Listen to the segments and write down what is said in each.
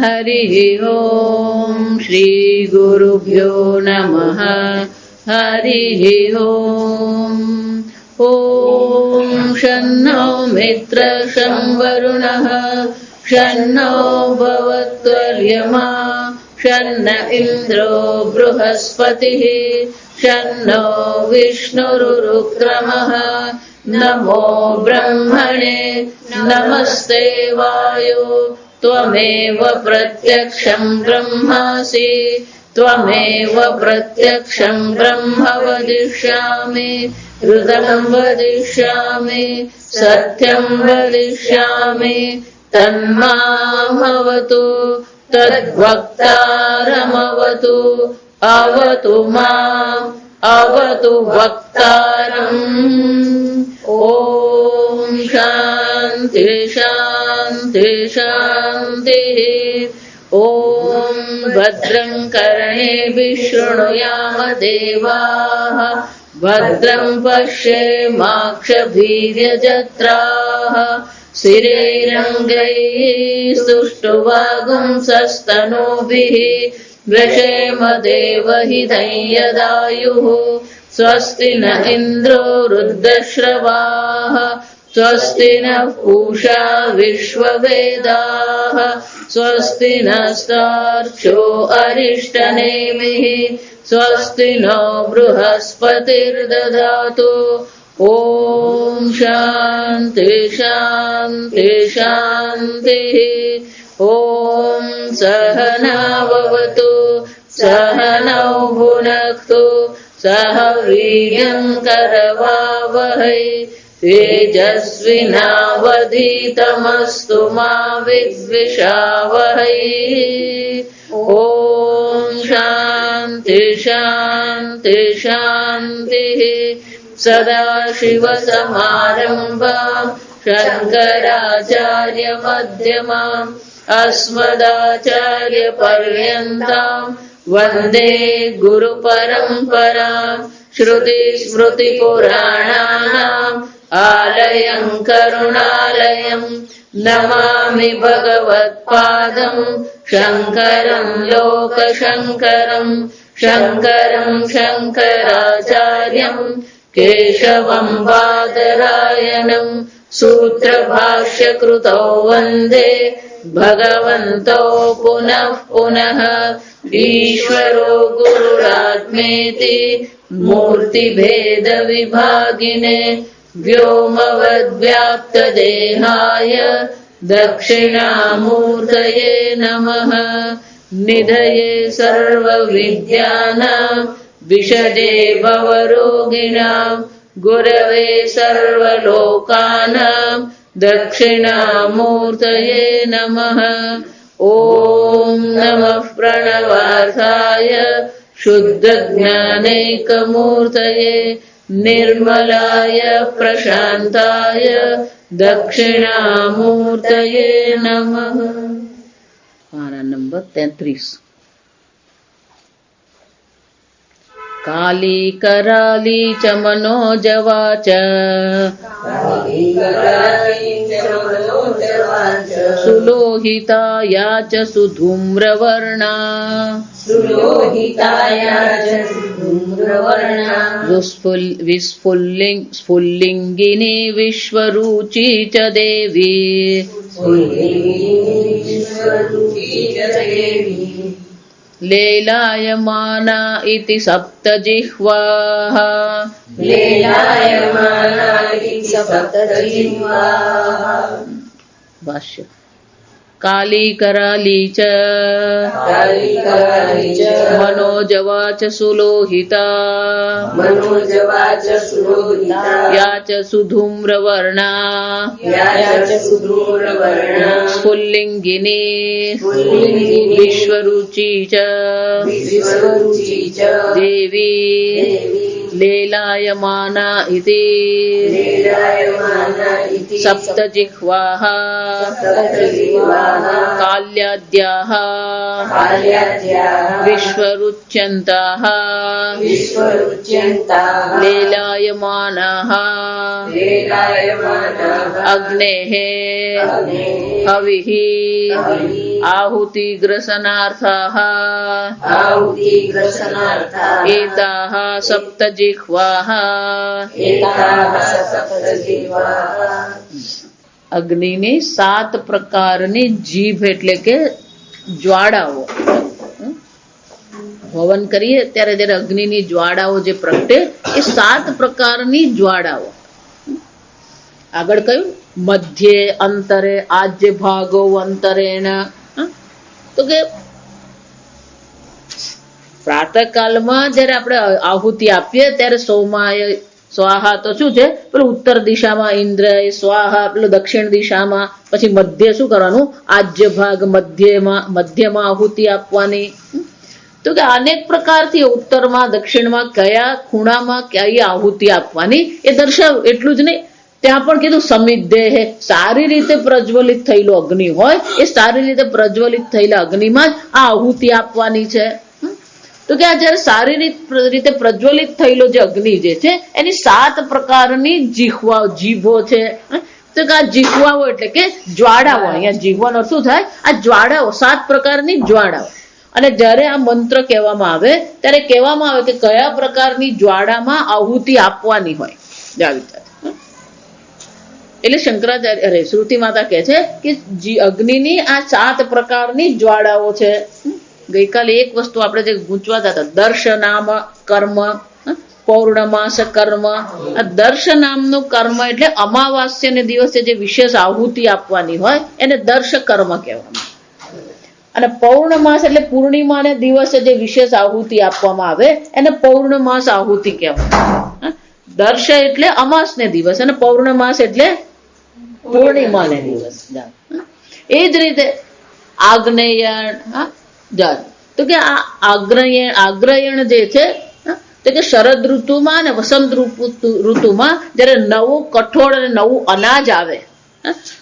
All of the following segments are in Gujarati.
हरिः ओम् श्रीगुरुभ्यो नमः हरिः ओम् ॐ शन्नो मित्रः शं वरुणः शन्नो भवत्वर्यमा शन्न इन्द्रो बृहस्पतिः शन्नो विष्णुरुक्रमः नमो ब्रह्मणे नमस्ते वायो त्वमेव प्रत्यक्षं ब्रह्मासि त्वमेव प्रत्यक्षं ब्रह्म वदिष्यामि ऋतं वदिष्यामि सत्यं वदिष्यामि तन्मामवतु तद्वक्तारमवतु अवतु माम् अवतु वक्तारम् ॐ शान्ति शान्ति शान्तिः ॐ भद्रं कर्णेभिः शृणुयाम देवाः भद्रं पश्येमाक्षभिर्यजत्राः स्थिरैरङ्गैः सुष्ठुवागुंसस्तनूभिः व्यशेम देवहितं यदायुः स्वस्ति न इन्द्रो वृद्धश्रवाः स्वस्ति नः पूषा विश्ववेदाः स्वस्ति नस्तार्क्ष्यो अरिष्टनेमिः स्वस्ति नो बृहस्पतिर्दधातु ॐ शान्ति शान्ति शान्तिः ॐ सहनाववतु सहनौ भुनक्तु सह वीर्यं करवावहै तेजस्विनावधीतमस्तु मा विद्विषावहै ॐ शान्ति शान्ति शान्तिः सदाशिवसमारम्भाम् शङ्कराचार्यमध्यमाम् अस्मदाचार्यपर्यन्ताम् वन्दे गुरुपरम्पराम् श्रुतिस्मृतिपुराणानाम् आलयम् करुणालयम् नमामि भगवत्पादम् शङ्करम् लोकशङ्करम् शङ्करम् शङ्कराचार्यम् केशवम् बादरायणम् सूत्रभाष्यकृतौ वन्दे भगवन्तौ पुनः पुनः ईश्वरो गुरुरात्मेति मूर्तिभेदविभागिने व्योमवद्व्याप्तदेहाय दक्षिणामूर्तये नमः निधये सर्वविद्यानां विशदे भवरोगिणां गुरवे सर्वलोकानां दक्षिणामूर्तये नमः ॐ नमः प्रणवार्थाय शुद्धज्ञानैकमूर्तये निर्मलाय प्रशान्ताय दक्षिणामूर्तये नमः। पारा नंबर 33। काली कराली च मनोजवा च सुलोहिताया च सुधूम्रवर्णा स्फुल्लिङ्गिनी विश्वरूची च देवी लेलायमाना इति सप्तजिह्वाः भाष्य काली कराली च मनोजवा च सुलोहिता या च सुधूम्रवर्णा स्फुल्लिङ्गिनी विश्वरूची च देवी લેલાયમાના ઇતિ સપ્તજિહ્વાઃ કાલ્યાદ્યાઃ વિશ્વરુચ્યન્તાઃ લેલાયમાનાઃ અગ્નેઃ હવિઃ આહુતિગ્રસનાर्थाः एताः सप्तजिह्वाः અગ્નિની 7 પ્રકારની જીભ એટલે કે જ્વાળાઓ. હવન કરીએ ત્યારે જ્યારે અગ્નિની જ્વાળાઓ જે પ્રગટે એ 7 પ્રકારની જ્વાળાઓ. આગળ કહ્યું મધ્યે અંતરે આજ્ય ભાગો અંતરેણ. તો કે પ્રાતઃકાલમાં જયારે આપણે આહુતિ આપીએ ત્યારે સોમાય સ્વાહા તો શું છે પેલું ઉત્તર દિશામાં ઇન્દ્ર સ્વાહા પેલું દક્ષિણ દિશામાં, પછી મધ્ય શું કરવાનું આજ્ય ભાગ મધ્યમાં આહુતિ આપવાની. તો કે અનેક પ્રકારથી ઉત્તરમાં દક્ષિણમાં કયા ખૂણામાં કઈ આહુતિ આપવાની એ દર્શાવ્યું. એટલું જ નહીં, ત્યાં પણ કીધું સમિદ્ધેહ, સારી રીતે પ્રજ્વલિત થયેલો અગ્નિ હોય એ સારી રીતે પ્રજ્વલિત થયેલા અગ્નિમાં જ આ આહુતિ આપવાની છે. તો કે આ જયારે સારી રીતે પ્રજ્વલિત થયેલો જે અગ્નિ જે છે એની 7 પ્રકારની જીભો છે. તો કે આ જીહ્વાઓ એટલે કે જ્વાળાઓ. અહીંયા જીહવાનો શું થાય? આ જ્વાળાઓ 7 પ્રકારની જ્વાળાઓ. અને જ્યારે આ મંત્ર કહેવામાં આવે ત્યારે કહેવામાં આવે કે કયા પ્રકારની જ્વાળામાં આહુતિ આપવાની હોય. એટલે શંકરાચાર્ય શ્રુતિ માતા કહે છે કે અગ્નિની આ 7 પ્રકારની જ્વાળાઓ છે. ગઈકાલે એક વસ્તુ આપણે જે ગૂંચવાતા હતા, દર્શનામ કર્મ, પૌર્ણમાસ કર્મ. આ દર્શનામનું કર્મ એટલે અમાવાસ્યને દિવસે જે વિશેષ આહુતિ આપવાની હોય એને દર્શ કર્મ કહેવામાં. અને પૌર્ણમાસ એટલે પૂર્ણિમાને દિવસે જે વિશેષ આહુતિ આપવામાં આવે એને પૌર્ણમાસ આહુતિ કહેવામાં. દર્શ એટલે અમાસને દિવસ અને પૌર્ણમાસ એટલે પૂર્ણિમાને દિવસ. એ જ રીતે આગ્નેયણ. તો કે આ આગ્રયણ જે છે તો કે શરદ ઋતુમાં અને વસંત ઋતુમાં જયારે નવું કઠોળ અને નવું અનાજ આવે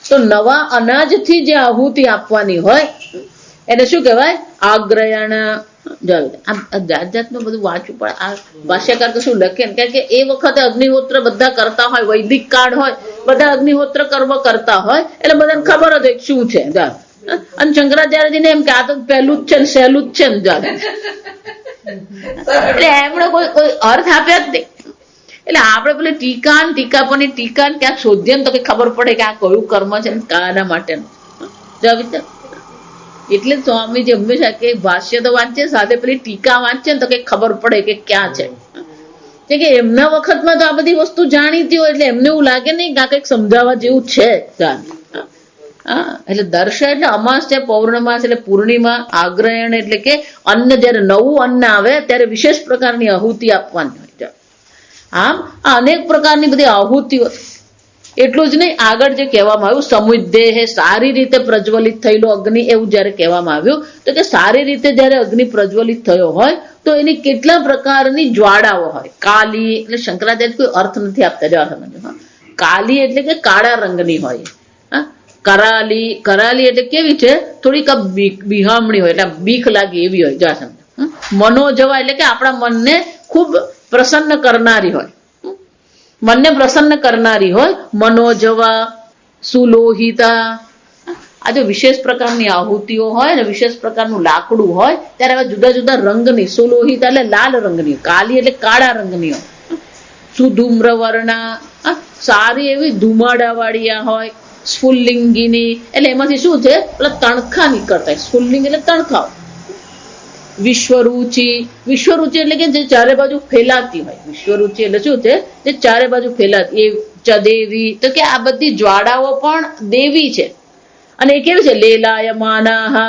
તો નવા અનાજથી જે આહુતિ આપવાની હોય એને શું કહેવાય? આગ્રયણ. જાત જાતનું બધું વાંચવું પડે. આ ભાષ્યકાર તો શું લખે કારણ કે એ વખતે અગ્નિહોત્ર બધા કરતા હોય, વૈદિક કાળ હોય, બધા અગ્નિહોત્ર કર્મ કરતા હોય એટલે બધાને ખબર જ હોય શું છે. અને શંકરાચાર્યજીને એમ કે આ તો પહેલું જ છે ને સહેલું જ છે ને એટલે એમણે કોઈ અર્થ આપ્યા જ નહીં. એટલે આપણે પેલી ટીકા પરની ટીકા ક્યાંક શોધીએ ને તો ખબર પડે કે આ કયું કર્મ છે ને કાના માટેનું. એટલે સ્વામીજી હંમેશા કે ભાષ્ય તો વાંચે સાથે પેલી ટીકા વાંચે ને તો કઈ ખબર પડે કે ક્યાં છે. કે એમના વખતમાં તો આ બધી વસ્તુ જાણીતી હોય એટલે એમને એવું લાગે નહીં કે આ કઈક સમજાવવા જેવું છે. એટલે દર્શ એટલે અમાસ છે, પૌર્ણમાસ એટલે પૂર્ણિમા, આગ્રયણ એટલે કે અન્ન જયારે નવું અન્ન આવે ત્યારે વિશેષ પ્રકારની આહુતિ આપવાની હોય. આમ આ અનેક પ્રકારની બધી આહુતિઓ. એટલું જ નહીં, આગળ જે કહેવામાં આવ્યું સમુદ્દેહ, સારી રીતે પ્રજ્વલિત થયેલો અગ્નિ, એવું જયારે કહેવામાં આવ્યું તો કે સારી રીતે જયારે અગ્નિ પ્રજ્વલિત થયો હોય તો એની કેટલા પ્રકારની જ્વાળાઓ હોય. કાલી એટલે શંકરાચાર્ય કોઈ અર્થ નથી આપતા, જવા સમજો. કાલી એટલે કે કાળા રંગની હોય. કરાલી એટલે કેવી છે? થોડીક બિહામણી હોય એટલે બીક લાગે એવી હોય. જવા સમજો. મનોજવા એટલે કે આપણા મનને ખૂબ પ્રસન્ન કરનારી હોય. મનને પ્રસન્ન કરનારી હોય. મનોજવા, સુલોહિતા. આ જો વિશેષ પ્રકારની આહુતિઓ હોય ને વિશેષ પ્રકારનું લાકડું હોય ત્યારે હવે જુદા જુદા રંગની, સુલોહિતા એટલે લાલ રંગની, કાલી એટલે કાળા રંગની હોય. સુધૂમ્ર વર્ણા, સારી એવી ધુમાડા વાળી હોય. સ્ફુલ્લિંગીની એટલે એમાંથી શું છે? પેલા તણખા નીકળતા. સ્ફુલ્લિંગ એટલે તણખા. વિશ્વરુચિ એટલે કે જે ચારે બાજુ ફેલાતી હોય. વિશ્વરુચિ એટલે શું છે? જે ચારે બાજુ ફેલાતી. એ ચદેવી તો કે આ બધી જ્વાળાઓ પણ દેવી છે. અને એ કેવી છે? લેલાયમાના.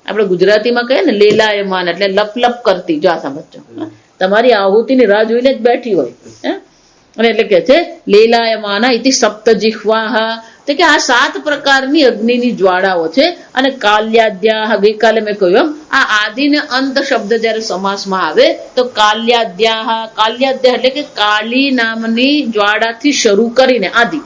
આપણે ગુજરાતીમાં કહીએ ને લેલાયમાન એટલે લપ લપ કરતી. જો આ સમજો, તમારી આહુતિની રાહ જોઈને જ બેઠી હોય. અને એટલે કે છે લેલાયમાના ઇતિ સપ્તજિહ્વાહ. તો કે આ 7 પ્રકારની અગ્નિની જ્વાળાઓ છે. અને કાલ્યાદ્યા, ગઈકાલે મેં કહ્યું એમ, આ આદિ ને અંત શબ્દ જયારે સમાસમાં આવે તો કાલ્યાદ્યા, કાલ્યાદ્યા એટલે કે કાલી નામની જ્વાળાથી શરૂ કરીને આદિ,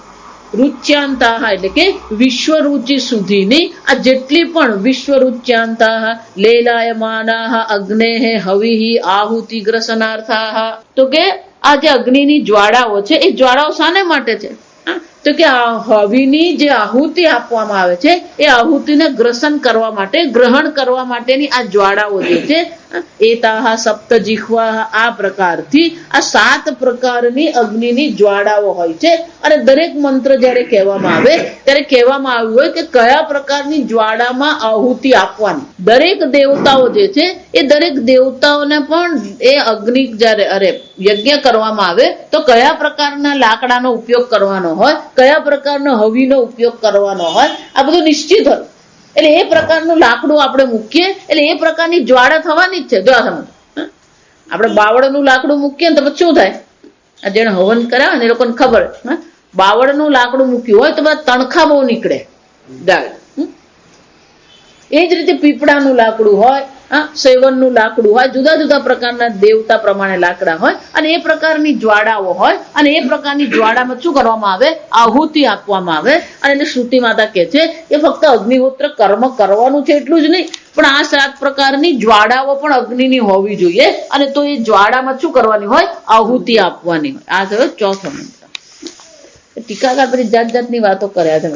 રુચ્યાંતાહ એટલે કે વિશ્વરુચિ સુધીની આ જેટલી પણ વિશ્વરુચ્યાંતાહ લેલાયમાનાહ અગ્નેહ હવિઃ આહુતિ ગ્રસનાર્થાહ, તો કે આ જે અગ્નિની જ્વાળાઓ છે એ જ્વાળાઓ શાને માટે છે? તો કે હવિની જે આહુતિ આપવામાં આવે છે એ આહુતિને ગ્રસન કરવા માટે, ગ્રહણ કરવા માટેની આ જ્વાળાઓ જે છે, એતાહ સપ્ત જીહ્વા, આ પ્રકારથી આ 7 પ્રકારની અગ્નિની જ્વાળાઓ હોય છે. અને દરેક મંત્ર જયારે કહેવામાં આવે ત્યારે કહેવામાં આવ્યું હોય કે કયા પ્રકારની જ્વાળામાં આહુતિ આપવાની. દરેક દેવતાઓ જે છે એ દરેક દેવતાઓને પણ એ અગ્નિ જયારે યજ્ઞ કરવામાં આવે તો કયા પ્રકારના લાકડાનો ઉપયોગ કરવાનો હોય, કયા પ્રકારનો હવીનો ઉપયોગ કરવાનો હોય, આ બધું નિશ્ચિત હોય. એટલે એ પ્રકારનું લાકડું આપણે મૂકીએ એટલે એ પ્રકારની જ્વાળા થવાની જ છે. જો સમજો, આપણે બાવળનું લાકડું મૂકીએ ને તો પછી શું થાય? આ જેને હવન કરાવે ને એ લોકોને ખબર, બાવળનું લાકડું મૂક્યું હોય તો બધા તણખા બહુ નીકળે ગાય. એ જ રીતે પીપળાનું લાકડું હોય, સેવનનું લાકડું હોય, જુદા જુદા પ્રકારના દેવતા પ્રમાણે લાકડા હોય અને એ પ્રકારની જ્વાળાઓ હોય. અને એ પ્રકારની જ્વાળામાં શું કરવામાં આવે? આહુતિ આપવામાં આવે. અને એટલે શ્રુતિ માતા કહે છે કે ફક્ત અગ્નિહોત્ર કર્મ કરવાનું છે એટલું જ નહીં, પણ આ 7 પ્રકારની જ્વાળાઓ પણ અગ્નિની હોવી જોઈએ. અને તો એ જ્વાળામાં શું કરવાની હોય? આહુતિ આપવાની હોય. આ થયો ચોથો મંત્ર. ટીકાકાર પછી જાત જાતની વાતો કર્યા છે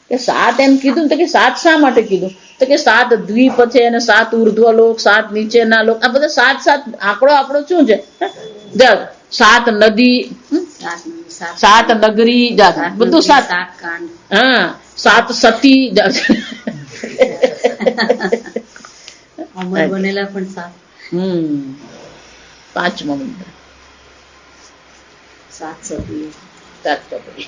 કે 7 એમ કીધું ને તો કે 7 શા માટે કીધું? તો કે 7 દ્વીપ છે અને 7 ઉર્ધ્વલોક, 7 નીચેના લોક, આ બધા 7 આંકડો આપણો શું છે? 7 નદી, 7 નગરી, બધું 7. હા, 7 સતી બનેલા પણ 7. પાંચમો મંત્ર 7 સતી. 7 ચોપડી.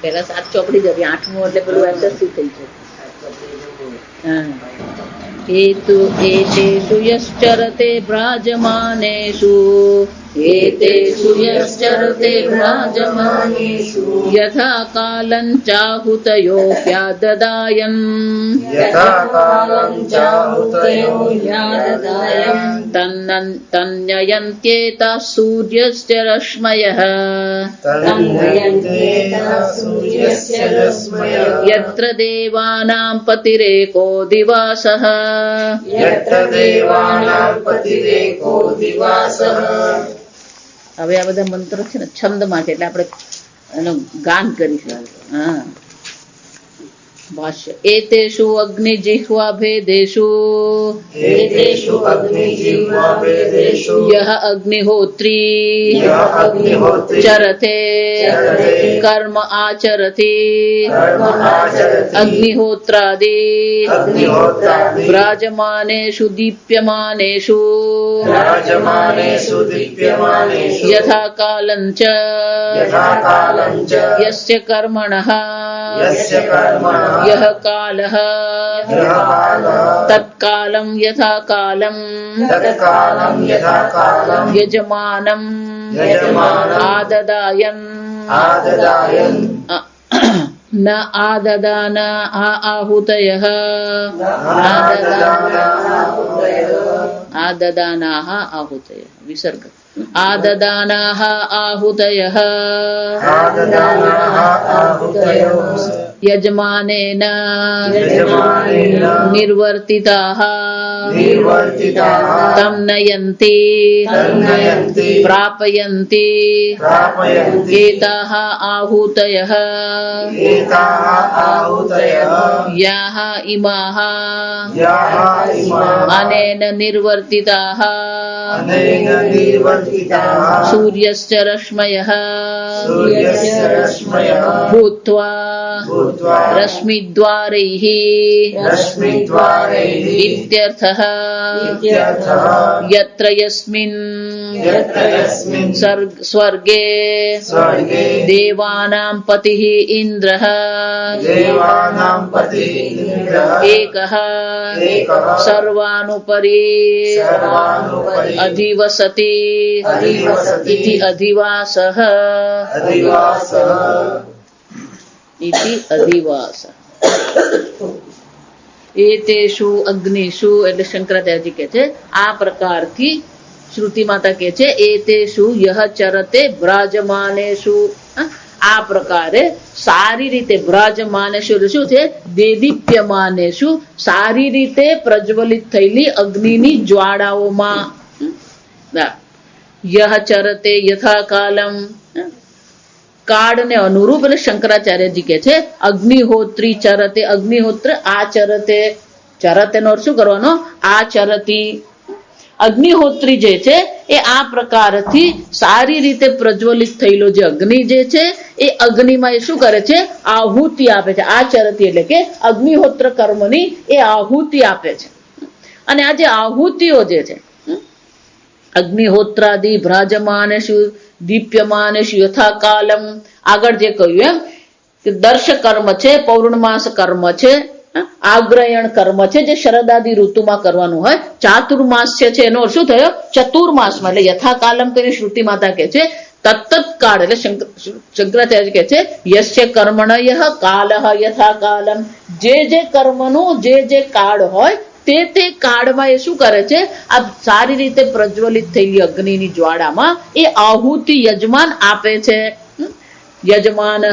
પેલા 7 ચોપડી જ હતી, 8મું એટલે પેલું એસએસસી થઈ ગયું. એતેષુ યશ્ચરતે ભ્રાજમાનેષુ, એતેષુ યશ્ચરતે ભ્રાજમાનેષુ યથા કાલં ચાહુતયો ह्याददायन्, યથા કાલં ચાહુતયો ह्याददायन् તન્યયન્ત્યેતા સૂર્યસ્ય રશ્મયઃ, તન્યયન્ત્યેતા સૂર્યસ્ય રશ્મયઃ યત્ર દેવાનાં પતિરેકો દિવાસઃ, યત્ર દેવાનાં પતિરેકો દિવાસઃ. હવે આ બધા મંત્રો છે ને છંદમાં છે એટલે આપણે એનું ગાન કરીશું. હા, ભાષ્ય. એતેષુ અગ્નિજિહ્વા ભેદેષુ, એતેષુ અગ્નિજિહ્વા ભેદેષુ યઃ અગ્નિહોત્રી યઃ અગ્નિહોત્રી ચરતે ચરતે કર્મ આચરતિ કર્મ આચરતિ અગ્નિહોત્રાદિ અગ્નિહોત્રાદિ વિરાજમાનેષુ દીપ્યમાનેષુ વિરાજમાનેષુ દીપ્યમાનેષુ યથા કાલં ચ યથા કાલં ચ યસ્ય કર્મણઃ યસ્ય કર્મણઃ યહ કાલઃ યઃ કાલઃ તત્કાલં યથા કાલં તત્કાલં યથા કાલં યજમાનં યજમાનં આદદાયન આદદાયन् ન આદદાન આહુતયઃ આદદાનાઃ આહુતયઃ વિસર્ગ આદદાનાઃ આહુતયઃ આદદાનાઃ આહુતયો યજમાનેન યજમાનેન નિર્વર્તિતાઃ નિર્વર્તિતાઃ તમ નયન્તિ તન્નયન્તિ પ્રાપયन्ति પ્રાપયन्તિ એતાઃ આહુતયઃ એતાઃ આહુતયઃ યાઃ ઇમાઃ યાઃ ઇમાઃ અનેન નિર્વર્તિતાઃ અનેન નિર્વર્તિતાઃ સૂર્યસ્ય રશ્મયઃ સૂર્યસ્ય રશ્મયઃ ભૂત્વા भूत्वा रश्मिद्वारैः रश्मिद्वारैः इत्यर्थः इत्यर्थः यत्र यस्मिन् यत्र यस्मिन् स्वर्गे स्वर्गे देवानां पतिः इन्द्रः देवानां पतिः इन्द्रः एकः एकः सर्वानुपरि सर्वानुपरि अधिवसति अधिवसति इति अधिवासः अधिवासः इति अधिवासः एतेषु अग्निषु એટલે શંકરાચાર્યજી કહે છે આ પ્રકારથી શ્રુતિ માતા કહે છે એતેષુ યહ ચરતે બ્રાજમાનેષુ આ પ્રકારે સારી રીતે બ્રાજમાનેષુ એટલે શું છે દેદીપ્યમાનેષુ સારી રીતે પ્રજ્વલિત થયેલી અગ્નિની જ્વાળાઓમાં યહ ચરતે યથા કાલમ કાળને અનુરૂપ એટલે શંકરાચાર્યજી કહે છે અગ્નિહોત્રી ચરતે અગ્નિહોત્ર આચરતે ચરતે નો અર્થ શું કરવાનો આચરતી અગ્નિહોત્રી જે છે એ આ પ્રકારથી સારી રીતે પ્રજ્વલિત થયેલો જે અગ્નિ જે છે એ અગ્નિમાં એ શું કરે છે આહુતિ આપે છે આચરતી એટલે કે અગ્નિહોત્ર કર્મની એ આહુતિ આપે છે અને આ જે આહુતિઓ જે છે અગ્નિહોત્રાદિ ભ્રાજમાનેષુ દીપ્યમાનેષુ યથા કાલમ આગળ જે કહ્યું એમ કે દર્શ કર્મ છે પૌર્ણમાસ કર્મ છે આગ્રયણ કર્મ છે જે શરદાદી ઋતુમાં કરવાનું હોય ચાતુર્માસ છે એનો શું થયો ચતુર્માસમાં એટલે યથા કાલમ કરીને શ્રુતિ માતા કહે છે તત્ત કાળ એટલે શંકરાચાર્ય કહે છે યસ્ય કર્મણયઃ કાલઃ યથા કાલમ જે કર્મનું જે કાળ હોય તે કાળમાં એ શું કરે છે આ સારી રીતે પ્રજ્વલિત થયેલી અગ્નિની જ્વાળામાં એ આહુતિ યજમાન આપે છે યજમાન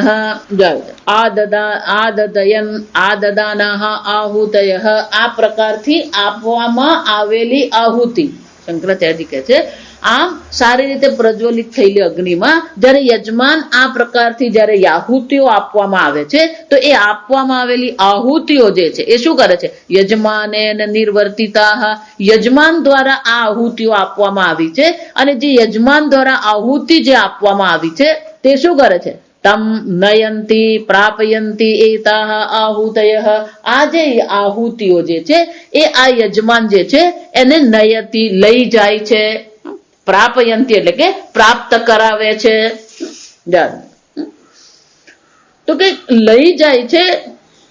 આદદાનઃ આહુતયઃ આ પ્રકારથી આપવામાં આવેલી આહુતિ શંકરાચાર્યજી કહે છે આમ સારી રીતે પ્રજ્વલિત થયેલી અગ્નિમાં જ્યારે યજમાન આ પ્રકારથી જ્યારે આહુતિઓ આપવામાં આવે છે તો એ આપવામાં આવેલી આહુતિઓ જે છે એ શું કરે છે યજમાનેન નિર્વર્તિતાઃ યજમાન દ્વારા આ આહુતિઓ આપવામાં આવી છે અને જે યજમાન દ્વારા આહુતિ જે આપવામાં આવી છે તે શું કરે છે તમ નયંતી પ્રાપયંતી એતાઃ આહુતયઃ આ જે આહુતિઓ જે છે એ આ યજમાન જે છે એને નયતી લઈ જાય છે પ્રાપયંતી એટલે કે પ્રાપ્ત કરાવે છે તો કે લઈ જાય છે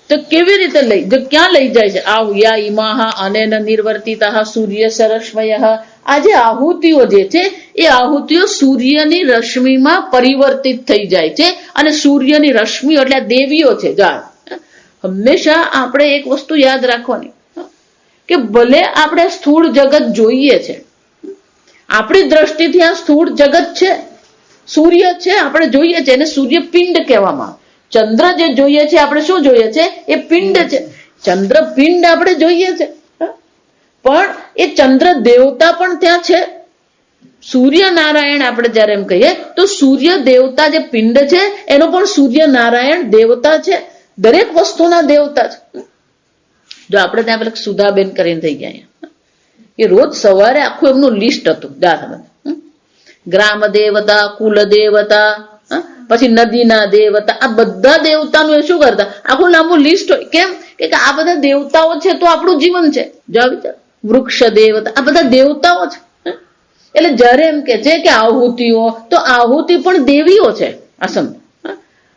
તો કેવી રીતે ક્યાં લઈ જાય છે યા ઇમાહ અનેન નિર્વર્તિતાઃ સૂર્ય સરશ્મયઃ આ જે આહુતિઓ જે છે એ આહુતિઓ સૂર્યની રશ્મિમાં પરિવર્તિત થઈ જાય છે અને સૂર્યની રશ્મિ એટલે દેવીઓ છે હંમેશા આપણે એક વસ્તુ યાદ રાખવાની કે ભલે આપણે સ્થૂળ જગત જોઈએ છે આપણી દ્રષ્ટિથી આ સ્થૂળ જગત છે સૂર્ય છે આપણે જોઈએ છે એને સૂર્યપિંડ કહેવામાં ચંદ્ર જે જોઈએ છે આપણે શું જોઈએ છે એ પિંડ છે ચંદ્ર પિંડ આપણે જોઈએ છે પણ એ ચંદ્ર દેવતા પણ ત્યાં છે સૂર્યનારાયણ આપણે જયારે એમ કહીએ તો સૂર્ય દેવતા જે પિંડ છે એનો પણ સૂર્યનારાયણ દેવતા છે દરેક વસ્તુના દેવતા છે જો આપણે ત્યાં પેલા સુધાબેન કરીને થઈ ગયા એ રોજ સવારે આખું એમનું લિસ્ટ હતું ગ્રામ દેવતા કુલ દેવતા પછી નદીના દેવતા આ બધા દેવતાનું એ શું કરતા આખું લાંબુ લિસ્ટ હોય કેમ કે આ બધા દેવતાઓ છે તો આપણું જીવન છે વૃક્ષ દેવતા આ બધા દેવતાઓ છે એટલે જયારે એમ કે છે કે આહુતિઓ તો આહુતિ પણ દેવીઓ છે અસમ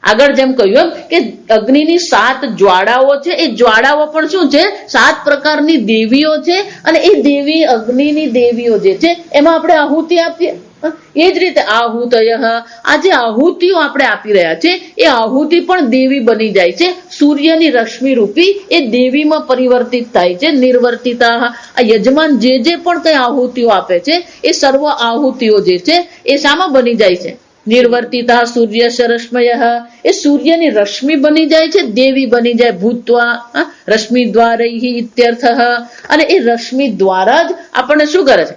આગળ જેમ કહ્યું કે અગ્નિની 7 જ્વાળાઓ છે એ જ્વાળાઓ પણ શું છે 7 પ્રકારની દેવીઓ છે અને એ દેવી અગ્નિની દેવીઓ જે છે એમાં આપણે આહુતિ આપીએ એ જ રીતે આહુતયઃ આ જે આહુતિઓ આપણે આપી રહ્યા છે એ આહુતિ પણ દેવી બની જાય છે સૂર્યની રશ્મિ રૂપી એ દેવીમાં પરિવર્તિત થાય છે નિર્વર્તિતા આ યજમાન જે પણ કઈ આહુતિઓ આપે છે એ સર્વ આહુતિઓ જે છે એ શામાં બની જાય છે નિર્વર્તિતા સૂર્ય સરશ્મયઃ એ સૂર્યની રશ્મિ બની જાય છે દેવી બની જાય ભૂત્વા રશ્મિ દ્વારૈઃ ઇત્યર્થઃ અને એ રશ્મિ દ્વારા જ આપણને શું કરે છે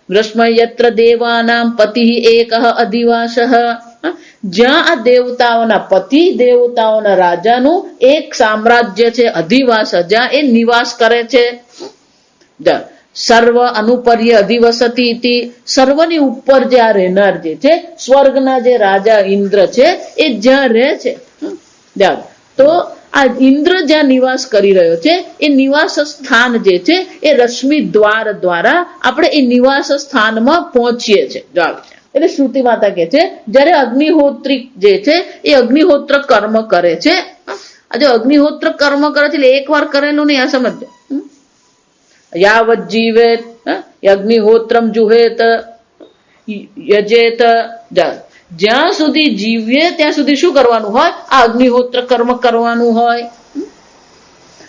રશ્મયત્ર દેવાનામ પતિ એકઃ અધિવાસઃ જ્યાં આ દેવતાઓના પતિ દેવતાઓના રાજાનું એક સામ્રાજ્ય છે અધિવાસ જ્યાં એ નિવાસ કરે છે સર્વ અનુપર્ય અધિવસતી સર્વની ઉપર જે આ રહેનાર જે છે સ્વર્ગના જે રાજા ઇન્દ્ર છે એ જ્યાં રહે છે તો આ ઇન્દ્ર જ્યાં નિવાસ કરી રહ્યો છે એ નિવાસ સ્થાન જે છે એ રશ્મિ દ્વાર દ્વારા આપણે એ નિવાસ સ્થાનમાં પહોંચીએ છીએ. જો આવે છે એટલે શ્રુતિ માતા કહે છે જ્યારે અગ્નિહોત્રી જે છે એ અગ્નિહોત્ર કર્મ કરે છે. આ જો અગ્નિહોત્ર કર્મ કરે છે એટલે એકવાર કરેલું નહીં, આ સમજજો. યાવત જીવેત અગ્નિહોત્રમ જુહેત યજેત, જ્યાં સુધી જીવીએ ત્યાં સુધી શું કરવાનું હોય? આ અગ્નિહોત્ર કર્મ કરવાનું હોય.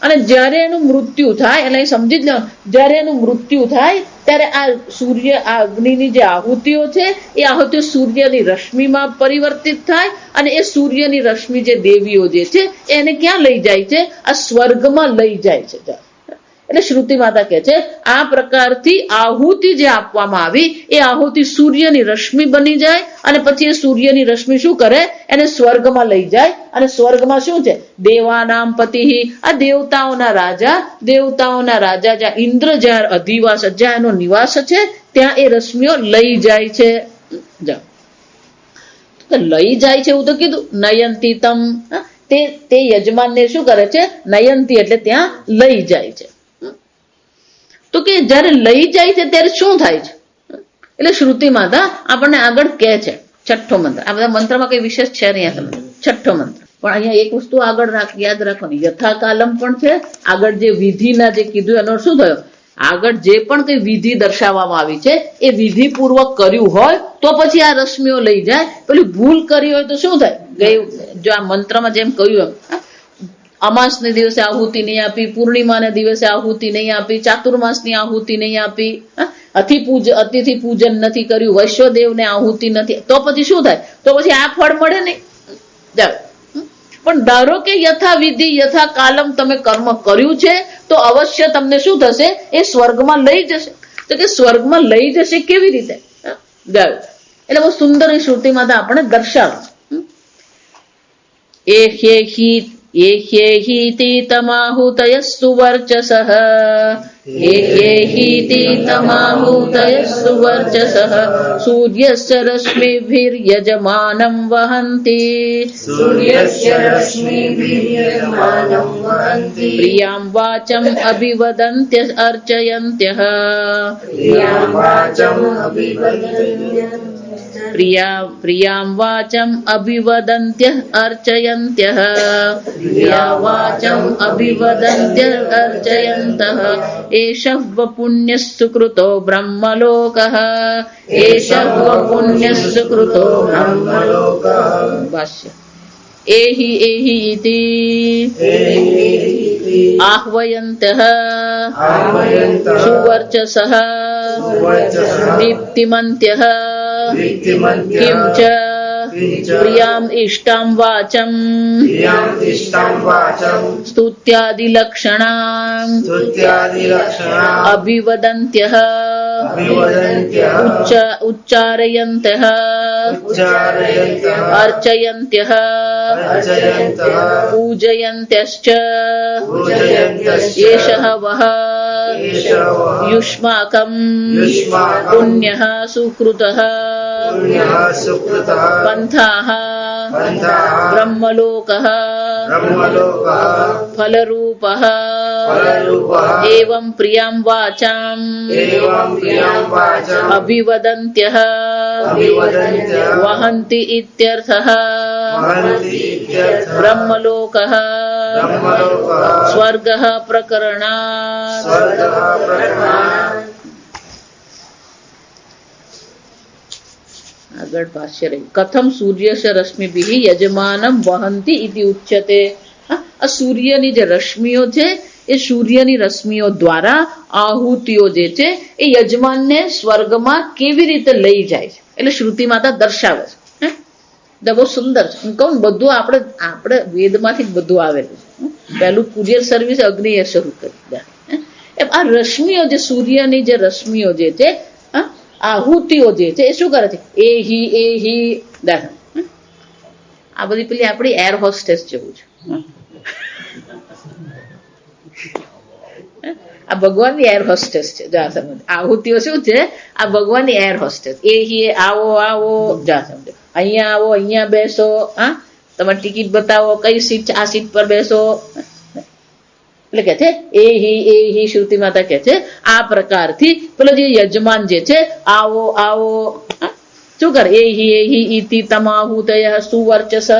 અને જ્યારે એનું મૃત્યુ થાય એટલે સમજી જ લો, જ્યારે એનું મૃત્યુ થાય ત્યારે આ સૂર્ય આ અગ્નિની જે આહુતિઓ છે એ આહુતિઓ સૂર્યની રશ્મિમાં પરિવર્તિત થાય અને એ સૂર્યની રશ્મિ જે દેવીઓ જે છે એને ક્યાં લઈ જાય છે? આ સ્વર્ગમાં લઈ જાય છે. એટલે શ્રુતિ માતા કહે છે આ પ્રકારથી આહુતિ જે આપવામાં આવી એ આહુતિ સૂર્યની રશ્મિ બની જાય અને પછી એ સૂર્યની રશ્મિ શું કરે? એને સ્વર્ગમાં લઈ જાય. અને સ્વર્ગમાં શું છે? દેવાનામ પતિ, આ દેવતાઓના રાજા જ્યાં ઇન્દ્ર જ્યાં અધિવાસ જ્યાં એનો નિવાસ છે ત્યાં એ રશ્મિઓ લઈ જાય છે. લઈ જાય છે એવું તો કીધું. નયંતી તમ, તે યજમાનને શું કરે છે? નયંતી એટલે ત્યાં લઈ જાય છે. તો કે જ્યારે લઈ જાય છે ત્યારે શું થાય છે? એટલે શ્રુતિ માતા આપણને આગળ કહે છે. છઠ્ઠો મંત્ર, આ બધા મંત્રમાં કઈ વિશેષ છે નહીં. છઠ્ઠો મંત્ર પણ અહીંયા એક વસ્તુ આગળ યાદ રાખવાની, યથાકાલમ પણ છે. આગળ જે વિધિના જે કીધું એનો શું થયો? આગળ જે પણ કઈ વિધિ દર્શાવવામાં આવી છે એ વિધિપૂર્વક કર્યું હોય તો પછી આ રશ્મિઓ લઈ જાય. પેલી ભૂલ કરી હોય તો શું થાય? જો આ મંત્રમાં જેમ કહ્યું એમ અમાસને દિવસે આહુતિ નહીં આપી, પૂર્ણિમાને દિવસે આહુતિ નહીં આપી, ચાતુર્માસની આહુતિ નહીં આપી, અતિથિ પૂજન નથી કર્યું, વૈશ્વદેવને આહુતિ નથી, તો પછી શું થાય? તો પછી આ ફળ મળે નહીં. પણ ધારો કે યથાવિધિ યથા કાલમ તમે કર્મ કર્યું છે તો અવશ્ય તમને શું થશે? એ સ્વર્ગમાં લઈ જશે. તો કે સ્વર્ગમાં લઈ જશે કેવી રીતે? એટલે બહુ સુંદર એ શ્રુતિ માતા આપણે દર્શાવે. એહ્યેહીતિ તમાહુતયસ્તુ વર્ચસઃ, એહ્યેહીતિ તમાહુતયસ્તુ વર્ચસઃ, સૂર્યસ્ય રશ્મિભિર્યજમાनं વહન્તિ, સૂર્યસ્ય રશ્મિભિર્યજમાनं વહન્તિ, પ્રિયાં વાચમ અભિવદન્ત્ય અર્ચયન્ત્યઃ, પ્રિયાં વાચમ અભિવદન્ત્યઃ, પ્રિયાં વાચમ અભિવદન્ત્ય અર્ચયન્ત્યઃ, પ્રિયા વાચમ અભિવદન્ત્ય અર્ચયन्तઃ, એષઃ પુણ્યસ્સુકૃતો બ્રહ્મલોકઃ, એષઃ પુણ્યસ્સુકૃતો બ્રહ્મલોકઃ. ભાષ્ય. એહિ ઇતિ આહ્વયन्तઃ સુવર્ચસઃ દીપ્તિમન્ત્યઃ કિમ ચ પ્રિયામ ઇષ્ટામ વાચમ સ્તુત્યાદિલક્ષણાં અભિવદન્ત્યઃ ઉચ્ચારયन्तઃ અર્ચયન્ત્યઃ પૂજયન્ત્યશ્ચ એષઃ વઃ યુષ્માકં પુણ્યઃ સુકૃતઃ પંથાઃ બ્રહ્મલોકઃ ફલરૂપઃ એવં પ્રિયાં વાચાં અભિવદન્ત્યઃ વહન્તિ ઇત્યર્થઃ. બ્રહ્મલોકઃ સ્વર્ગઃ પ્રકરણાत्. આગળ ભાષ્ય રહ્યું. કથમ સૂર્યસ્ય રશ્મિભિઃ યજમાનં વહન્તિ ઇતિ ઉચ્યતે. આ સૂર્યની જે રશ્મિઓ છે એ સૂર્યની રશ્મિઓ દ્વારા આહુતિઓ જે છે એ યજમાનને સ્વર્ગમાં કેવી રીતે લઈ જાય છે એટલે શ્રુતિ માતા દર્શાવે છે. બહુ સુંદર છે. હું કહું બધું આપણે વેદમાંથી જ બધું આવેલું છે. પહેલું કુરિયર સર્વિસ અગ્નિએ શરૂ કરી. આ રશ્મિઓ જે સૂર્યની જે રશ્મિઓ જે છે આહુતિઓ જે છે એ શું કરે છે? એહી આ બધી પેલી આપણી એર હોસ્ટેસ જેવું છે. આ ભગવાનની એર હોસ્ટેસ છે. જા સમજ આહુતિઓ શું છે? આ ભગવાનની એર હોસ્ટેસ. આવો જા સમજો, અહીંયા આવો, અહીંયા બેસો, તમે ટિકિટ બતાવો, કઈ સીટ, આ સીટ પર બેસો. એટલે કે છે એ હિ શ્રુતિ માતા કે છે આ પ્રકારથી પેલો જે યજમાન જે છે આવો આવો શું કરે એ હિ ઇતિ તમાહુતય સુવર્ચસ,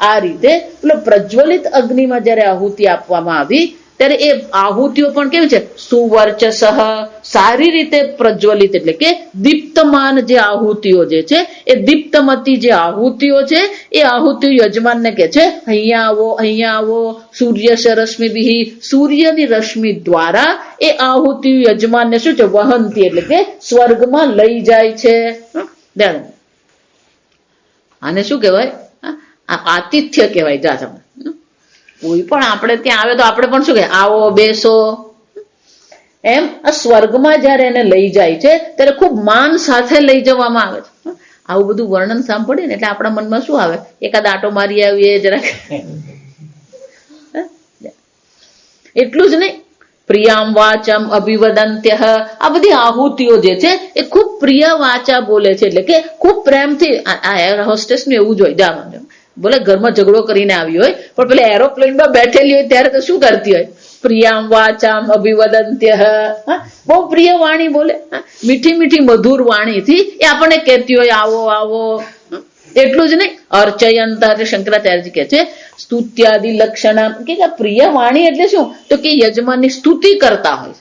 આ રીતે પેલો પ્રજ્વલિત અગ્નિમાં જયારે આહુતિ આપવામાં આવી ત્યારે એ આહુતિઓ પણ કેવી છે સુવર્ચસ, સારી રીતે પ્રજ્વલિત, એટલે કે દીપ્તમાન જે આહુતિઓ જે છે એ દીપ્તમતી જે આહુતિઓ છે એ આહુતિઓ યજમાનને કે છે અહીંયા આવો. સૂર્યસ રશ્મિભિ, સૂર્યની રશ્મિ દ્વારા એ આહુતિઓ યજમાનને શું છે વહંતી, એટલે કે સ્વર્ગમાં લઈ જાય છે. આને શું કહેવાય? આતિથ્ય કહેવાય. જા તમે કોઈ પણ આપણે ત્યાં આવે તો આપણે પણ શું કહે આવો બેસો, એમ આ સ્વર્ગમાં જયારે એને લઈ જાય છે ત્યારે ખૂબ માન સાથે લઈ જવામાં આવે છે. આવું બધું વર્ણન સાંભળીએ ને એટલે આપણા મનમાં શું આવે, એકાદ આટો મારી આવીએ જરાક, એટલું જ નહીં. પ્રિયામ વાચમ અભિવદંત્ય, આ બધી આહુતિઓ જે છે એ ખૂબ પ્રિય વાચા બોલે છે, એટલે કે ખૂબ પ્રેમથી. આ એર હોસ્ટેસ નું એવું જ હોય, જા બોલે ઘરમાં ઝઘડો કરીને આવી હોય પણ પેલા એરોપ્લેનમાં બેઠેલી હોય ત્યારે તો શું કરતી હોય, પ્રિયામ વાચામ અભિવદંત્ય, બહુ પ્રિય વાણી બોલે, મીઠી મીઠી મધુર વાણીથી એ આપણને કહેતી હોય આવો આવો. એટલું જ નહીં, અર્ચયંત, શંકરાચાર્યજી કે છે સ્તુત્યાદિ લક્ષણ, કે પ્રિય વાણી એટલે શું તો કે યજમાનની સ્તુતિ કરતા હોય.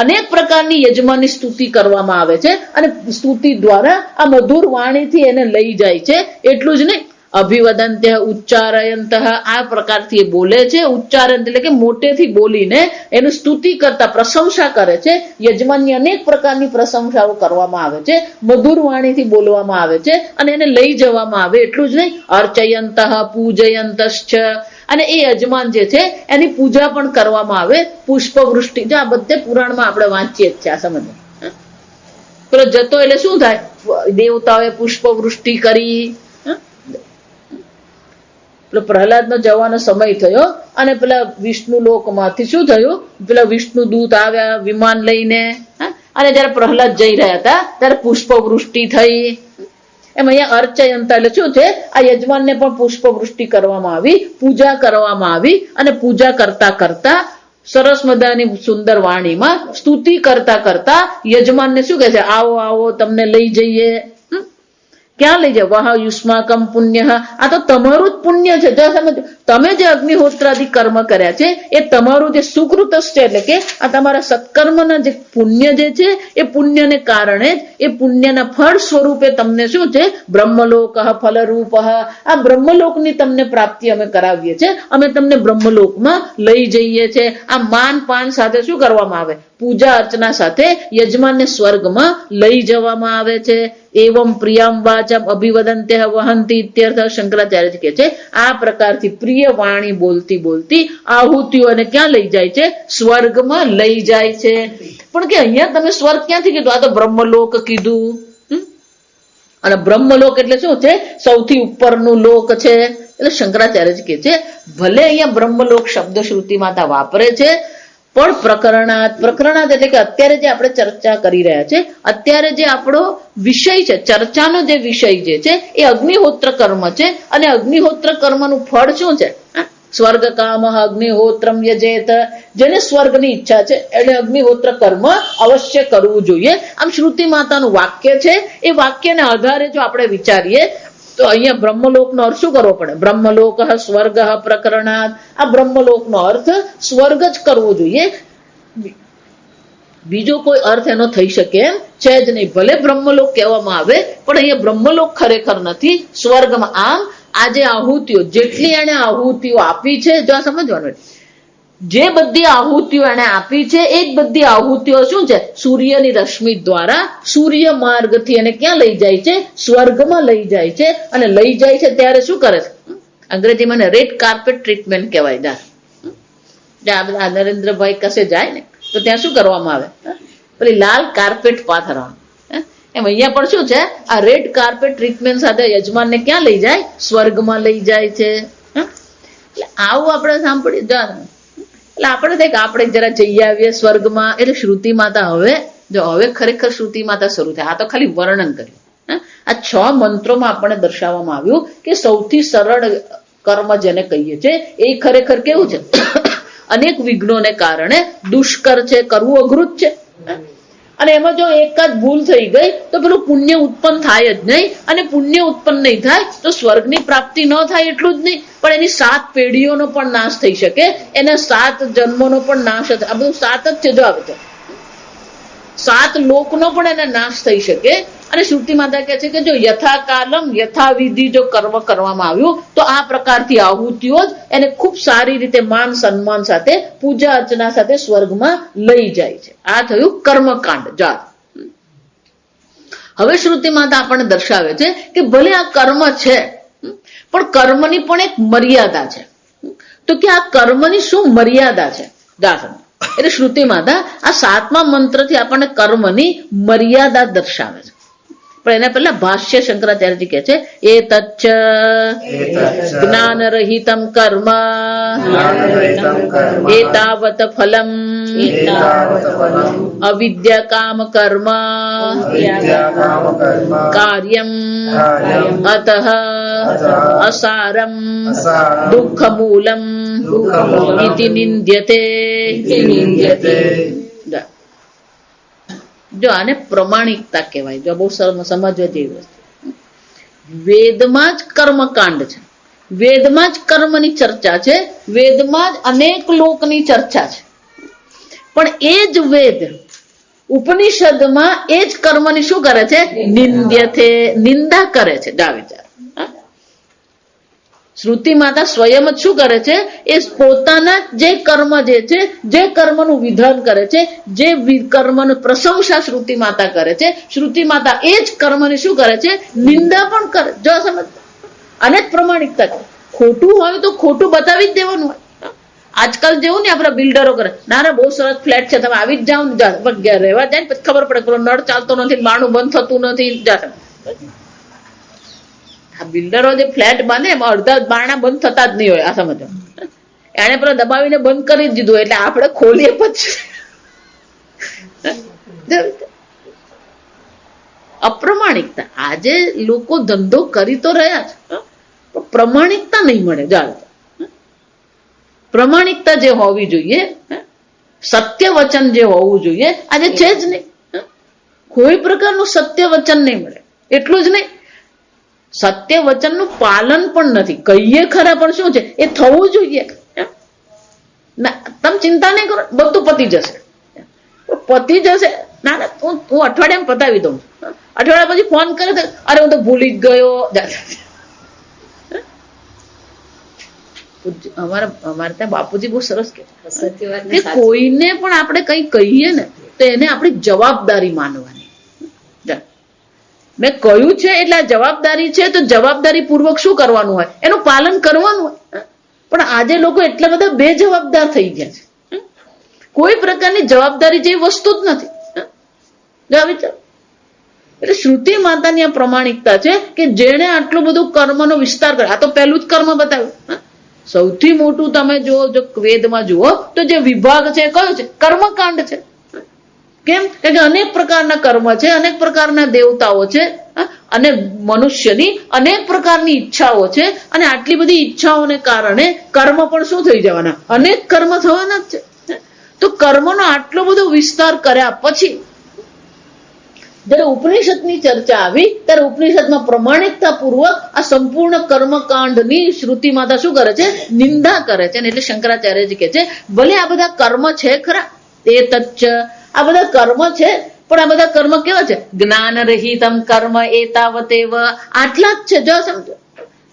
અનેક પ્રકારની યજમાનની સ્તુતિ કરવામાં આવે છે અને સ્તુતિ દ્વારા આ મધુર વાણીથી એને લઈ જાય છે. એટલું જ નહીં, અભિવદંત્ય ઉચ્ચારયંત, આ પ્રકારથી એ બોલે છે. ઉચ્ચારયંત એટલે કે મોટેથી બોલીને એનું સ્તુતિ કરતા પ્રશંસા કરે છે. યજમાનની અનેક પ્રકારની પ્રશંસાઓ કરવામાં આવે છે, મધુર વાણીથી બોલવામાં આવે છે અને એને લઈ જવામાં આવે. એટલું જ નહીં, અર્ચયંત પૂજયંતશ્ચ, અને એ યજમાન જે છે એની પૂજા પણ કરવામાં આવે. પુષ્પવૃષ્ટિ, જો આ બધે પુરાણમાં આપણે વાંચીએ જ છે. આ સમજ પેલો જતો એટલે શું થાય, દેવતાઓએ પુષ્પવૃષ્ટિ કરી. પ્રહલાદ નો જવાનો સમય થયો અને પેલા વિષ્ણુ લોકમાંથી શું થયું, પેલા વિષ્ણુ દૂત આવ્યા વિમાન લઈને, અને જયારે પ્રહલાદ જઈ રહ્યા હતા ત્યારે પુષ્પવૃષ્ટિ થઈ. એમ અહીંયા અર્ચયંતા એટલે શું છે, આ યજમાનને પણ પુષ્પવૃષ્ટિ કરવામાં આવી, પૂજા કરવામાં આવી. અને પૂજા કરતા કરતા સરસ મજાની સુંદર વાણીમાં સ્તુતિ કરતા કરતા યજમાનને શું કહે છે, આવો આવો તમને લઈ જઈએ. ક્યાં લઈ જાય, વાહ યુષ્માકમ પુણ્ય, આ તો તમારું જ પુણ્ય છે. જો સમજો, તમે જે અગ્નિહોત્રાદિ કર્મ કર્યા છે એ તમારું જે સુકૃત છે, એટલે કે આ તમારા સત્કર્મના જે પુણ્ય જે છે એ પુણ્યને કારણે જ એ પુણ્યના ફળ સ્વરૂપે તમને શું છે બ્રહ્મલોક ફલરૂપ, આ બ્રહ્મલોકની તમને પ્રાપ્તિ અમે કરાવીએ છીએ. અમે તમને બ્રહ્મલોકમાં લઈ જઈએ છીએ. આ માન પાન સાથે શું કરવામાં આવે, પૂજા અર્ચના સાથે યજમાનને સ્વર્ગમાં લઈ જવામાં આવે છે. એવમ પ્રિયમ વાચમ અભિવદંત્ય વહંતી ઇત્યર્થ. શંકરાચાર્ય કહે છે આ પ્રકારથી પ્રિય વાણી બોલતી બોલતી આહુતિઓને ક્યાં લઈ જાય છે, સ્વર્ગમાં લઈ જાય છે. પણ કે અહીંયા તમે સ્વર્ગ ક્યાંથી કીધું, આ તો બ્રહ્મલોક કીધું. અને બ્રહ્મલોક એટલે શું છે, સૌથી ઉપરનું લોક છે. એટલે શંકરાચાર્ય કહે છે ભલે અહીંયા બ્રહ્મલોક શબ્દ શ્રુતિ માતા વાપરે છે પણ પ્રકરણાત એટલે કે અત્યારે જે આપણે ચર્ચા કરી રહ્યા છે, અત્યારે જે આપણો વિષય છે, ચર્ચાનો જે વિષય જે છે એ અગ્નિહોત્ર કર્મ છે. અને અગ્નિહોત્ર કર્મનું ફળ શું છે, સ્વર્ગ કામ અગ્નિહોત્રમ યજેત, જેને સ્વર્ગની ઈચ્છા છે એટલે અગ્નિહોત્ર કર્મ અવશ્ય કરવું જોઈએ. આમ શ્રુતિ માતાનું વાક્ય છે. એ વાક્યને આધારે જો આપણે વિચારીએ તો અહીંયા બ્રહ્મલોકનો અર્થ શું કરવો પડે, બ્રહ્મલોક સ્વર્ગ પ્રકરણાત. આ બ્રહ્મલોકનો અર્થ સ્વર્ગ જ કરવો જોઈએ, બીજો કોઈ અર્થ એનો થઈ શકે એમ છે જ નહીં. ભલે બ્રહ્મલોક કહેવામાં આવે પણ અહીંયા બ્રહ્મલોક ખરેખર નથી, સ્વર્ગમાં. આમ આજે આહુતિઓ જેટલી એને આહુતિઓ આપી છે, જો આ સમજવાનું, જે બધી આહુતિઓ એને આપી છે એ જ બધી આહુતિઓ શું છે, સૂર્યની રશ્મિ દ્વારા સૂર્ય માર્ગથી એને ક્યાં લઈ જાય છે, સ્વર્ગમાં લઈ જાય છે. અને લઈ જાય છે ત્યારે શું કરે છે, અંગ્રેજીમાં રેડ કાર્પેટ ટ્રીટમેન્ટ કહેવાય. જ્યાં નરેન્દ્રભાઈ કસે જાય ને તો ત્યાં શું કરવામાં આવે, પેલી લાલ કાર્પેટ પાથરવાનું. એમ અહીંયા પણ શું છે, આ રેડ કાર્પેટ ટ્રીટમેન્ટ સાથે યજમાનને ક્યાં લઈ જાય, સ્વર્ગમાં લઈ જાય છે. એટલે આવું આપણે સાંભળીએ. એટલે આપણે થાય કે આપણે જરા જઈ આવીએ સ્વર્ગમાં. એટલે શ્રુતિ માતા હવે ખરેખર શ્રુતિ માતા શરૂ થાય. આ તો ખાલી વર્ણન કર્યું. આ 6 મંત્રોમાં આપણને દર્શાવવામાં આવ્યું કે સૌથી સરળ કર્મ જેને કહીએ છીએ એ ખરેખર કેવું છે અનેક વિઘ્નોને કારણે દુષ્કર છે, કરવું અઘરું જ છે. અને એમાં જો એક જ ભૂલ થઈ ગઈ તો પેલું પુણ્ય ઉત્પન્ન થાય જ નહીં, અને પુણ્ય ઉત્પન્ન નહીં થાય તો સ્વર્ગની પ્રાપ્તિ ન થાય એટલું જ નહીં, પણ એની 7 પેઢીઓનો પણ નાશ થઈ શકે, એના 7 જન્મોનો પણ નાશ થાય. આ બધું 7 જ છે. જો આવે છે 7 લોકનો પણ એને નાશ થઈ શકે. અને શ્રુતિ માતા કહે છે કે જો યથા કાલમ યથાવિધિ જો કર્મ કરવામાં આવ્યું તો આ પ્રકારથી આહુતિઓ જ એને ખૂબ સારી રીતે માન સન્માન સાથે પૂજા અર્ચના સાથે સ્વર્ગમાં લઈ જાય છે. આ થયું કર્મકાંડ જાત. હવે શ્રુતિ માતા આપણને દર્શાવે છે કે ભલે આ કર્મ છે પણ કર્મની પણ એક મર્યાદા છે. તો કે આ કર્મની શું મર્યાદા છે જાત. એટલે શ્રુતિ માતા આ 7મા મંત્રથી આપણને કર્મની મર્યાદા દર્શાવે છે. પણ એના પહેલા ભાષ્ય શંકરાચાર્યજી કહે છે એ તચ્ચ જ્ઞાન રહિતમ કર્મ એતાવત ફલમ અવિદ્યા કામ કર્મ કાર્યમ અતઃ અસારમ દુઃખ મૂલમ ઇતિ નિંદ્યતે. જો આને પ્રમાણિકતા કહેવાય. જો બહુ સમજવા જેવી વસ્તુ. વેદમાં જ કર્મકાંડ છે, વેદમાં જ કર્મની ચર્ચા છે, વેદમાં જ અનેક લોકની ચર્ચા છે, પણ એ જ વેદ ઉપનિષદમાં એ જ કર્મની શું કરે છે? નિંદ્યતે, નિંદા કરે છે. જા વિચાર. શ્રુતિ માતા સ્વયં જ શું કરે છે? એ પોતાના જે કર્મ જે છે, જે કર્મનું વિધાન કરે છે, જે કર્મનું પ્રશંસા શ્રુતિ માતા કરે છે, શ્રુતિ માતા એ જ કર્મની શું કરે છે? નિંદા પણ કરે. જો સમજ. અને જ પ્રમાણિકતા. ખોટું હોય તો ખોટું બતાવી જ દેવાનું હોય. આજકાલ જેવું ને આપણા બિલ્ડરો કરે, ના બહુ સરસ ફ્લેટ છે, તમે આવી જ જાઓ ને, રહેવા જાય ને પછી ખબર પડે પેલો નળ ચાલતો નથી, બાણું બંધ થતું નથી. આ બિલ્ડરો જે ફ્લેટ બાંધે એમાં અડધા બારણા બંધ થતા જ નહીં હોય. આ સમજો. એને પેલો દબાવીને બંધ કરી જ દીધું, એટલે આપણે ખોલીએ પછી અપ્રમાણિકતા. આજે લોકો ધંધો કરી તો રહ્યા છે, પ્રમાણિકતા નહીં મળે. જાણ પ્રમાણિકતા જે હોવી જોઈએ, સત્ય વચન જે હોવું જોઈએ, આજે છે જ નહીં. કોઈ પ્રકારનું સત્ય વચન નહીં મળે. એટલું જ નહીં, સત્ય વચનનું પાલન પણ નથી. કહીએ ખરા પણ શું છે એ થવું જોઈએ. તમે ચિંતા નહીં કરો, બધું પતી જશે. પતી જશે. ના ના હું અઠવાડિયામાં પતાવી દઉં. અઠવાડિયા પછી ફોન કરે તો અરે હું તો ભૂલી જ ગયો. અમારે ત્યાં બાપુજી બહુ સરસ કે કોઈને પણ આપણે કઈ કહીએ ને તો એને આપણી જવાબદારી માનવાની. મેં કહ્યું છે એટલે આ જવાબદારી છે, તો જવાબદારી પૂર્વક શું કરવાનું હોય? એનું પાલન કરવાનું હોય. પણ આજે લોકો એટલા બધા બેજવાબદાર થઈ ગયા છે. કોઈ પ્રકારની જવાબદારી જેવી વસ્તુ જ નથી. એટલે શ્રુતિ માતાની આ પ્રમાણિકતા છે કે જેણે આટલું બધું કર્મનો વિસ્તાર કર્યો. આ તો પહેલું જ કર્મ બતાવ્યું. સૌથી મોટું તમે જો વેદમાં જુઓ તો જે વિભાગ છે કયો છે? કર્મકાંડ છે. કેમ? કે અનેક પ્રકારના કર્મ છે, અનેક પ્રકારના દેવતાઓ છે, અને મનુષ્યની અનેક પ્રકારની ઈચ્છાઓ છે, અને આટલી બધી ઈચ્છાઓને કારણે કર્મ પણ શું થઈ જવાના? અનેક કર્મ થવાના જ છે. તો કર્મનો આટલો બધો વિસ્તાર કર્યા પછી જયારે ઉપનિષદની ચર્ચા આવી ત્યારે ઉપનિષદમાં પ્રમાણિકતા પૂર્વક આ સંપૂર્ણ કર્મકાંડની શ્રુતિ માતા શું કરે છે? નિંદા કરે છે. એટલે શંકરાચાર્યજી કહે છે ભલે આ બધા કર્મ છે ખરા, એ તચ્ચ આ બધા કર્મ છે, પણ આ બધા કર્મ કેવા છે? જ્ઞાન રહિતમ કર્મ એતાવતેવ. આટલા જ છે. જો સમજો,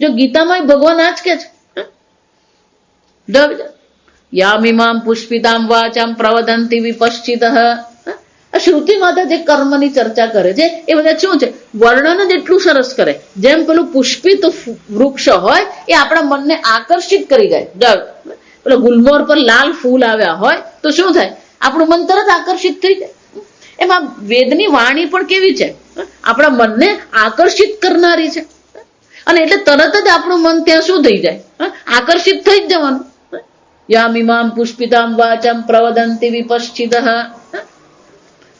જો ગીતામાં ભગવાન આ જ કે છે, યામિમામ પુષ્પિતામ વાચામ પ્રવદંતિ વિપશ્ચિતઃ. શ્રુતિ માતા જે કર્મની ચર્ચા કરે છે એ બધા શું છે? વર્ણન જ એટલું સરસ કરે. જેમ પેલું પુષ્પિત વૃક્ષ હોય એ આપણા મનને આકર્ષિત કરી જાય. પેલો ગુલમોહર પર લાલ ફૂલ આવ્યા હોય તો શું થાય? આપણું મન તરત આકર્ષિત થઈ જાય. એમાં વેદની વાણી પણ કેવી છે? આપણા મનને આકર્ષિત કરનારી છે. અને એટલે તરત જ આપણું મન ત્યાં શું થઈ જાય? આકર્ષિત થઈ જ જવાનું. યામિમામ પુષ્પિતામ વાચમ પ્રવદંતિ વિપશ્ચિતઃ.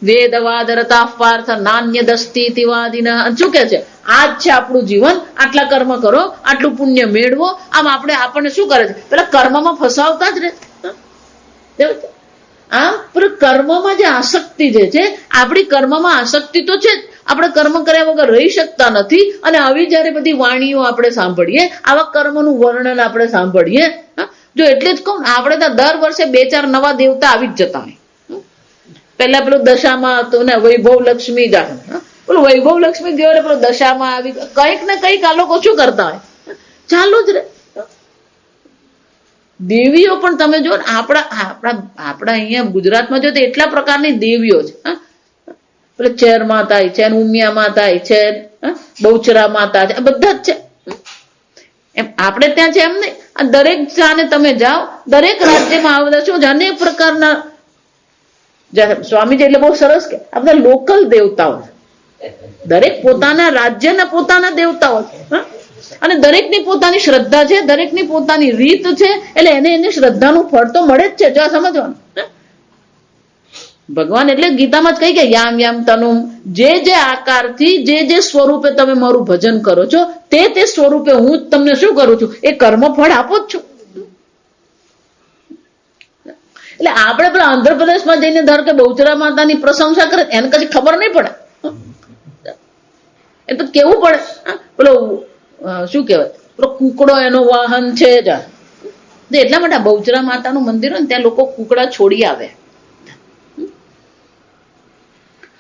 વેદવાદરતા પાર્થ નાન્ય દસ્તી તિવાદિન. શું કે છે? આ જ છે આપણું જીવન, આટલા કર્મ કરો, આટલું પુણ્ય મેળવો. આમ આપણને શું કરે છે? પેલા કર્મમાં ફસાવતા જ રહે. આમ કર્મમાં જે આસક્તિ જે છે, આપણી કર્મમાં આસક્તિ તો છે જ, આપણે કર્મ કર્યા વગર રહી શકતા નથી. અને આવી જયારે બધી વાણીઓ આપણે સાંભળીએ, આવા કર્મનું વર્ણન આપણે સાંભળીએ, જો એટલે જ કહું, આપણે તો દર વર્ષે 2-4 નવા દેવતા આવી જ જતા હોય. પેલા પેલું દશામાં હતું ને વૈભવ લક્ષ્મી જાણ, પેલું વૈભવ લક્ષ્મી ગયો એટલે પેલું દશામાં આવી, કંઈક ને કંઈક આ લોકો શું કરતા હોય, ચાલુ જ રહે. દેવીઓ પણ તમે જો ને, આપણા અહીંયા ગુજરાતમાં જો તો એટલા પ્રકારની દેવીઓ છે. પેલે ચેર માતા છે, ઉમિયા માતા છે, બહુચરા માતા છે, બધા જ છે. એમ આપણે ત્યાં છે એમ નહીં. આ દરેક સ્થાને તમે જાઓ, દરેક રાજ્યમાં આ બધા શું છે, અનેક પ્રકારના સ્વામીજી એટલે બહુ સરસ કે આ બધા લોકલ દેવતાઓ છે. દરેક પોતાના રાજ્યના પોતાના દેવતાઓ છે. અને દરેકની પોતાની શ્રદ્ધા છે, દરેકની પોતાની રીત છે. એટલે એને શ્રદ્ધાનું ફળ તો મળે જ છે. જો આ સમજવાનું, ભગવાન એટલે ગીતામાં જ કહી કે યામ યામ તનુમ, જે આકારથી જે સ્વરૂપે તમે મારું ભજન કરો છો, તે સ્વરૂપે હું તમને શું કરું છું, એ કર્મ ફળ આપો જ છું. એટલે આપણે પેલા આંધ્રપ્રદેશમાં જઈને ધારો કે બહુચરા માતાની પ્રશંસા કરે, એને કદી ખબર નહીં પડે. એ તો કેવું પડે, પેલો શું કહેવાય, પેલો કુકડો એનો વાહન છે. એટલા માટે બહુચરા માતાનું મંદિર હોય ને ત્યાં લોકો કુકડા છોડી આવે.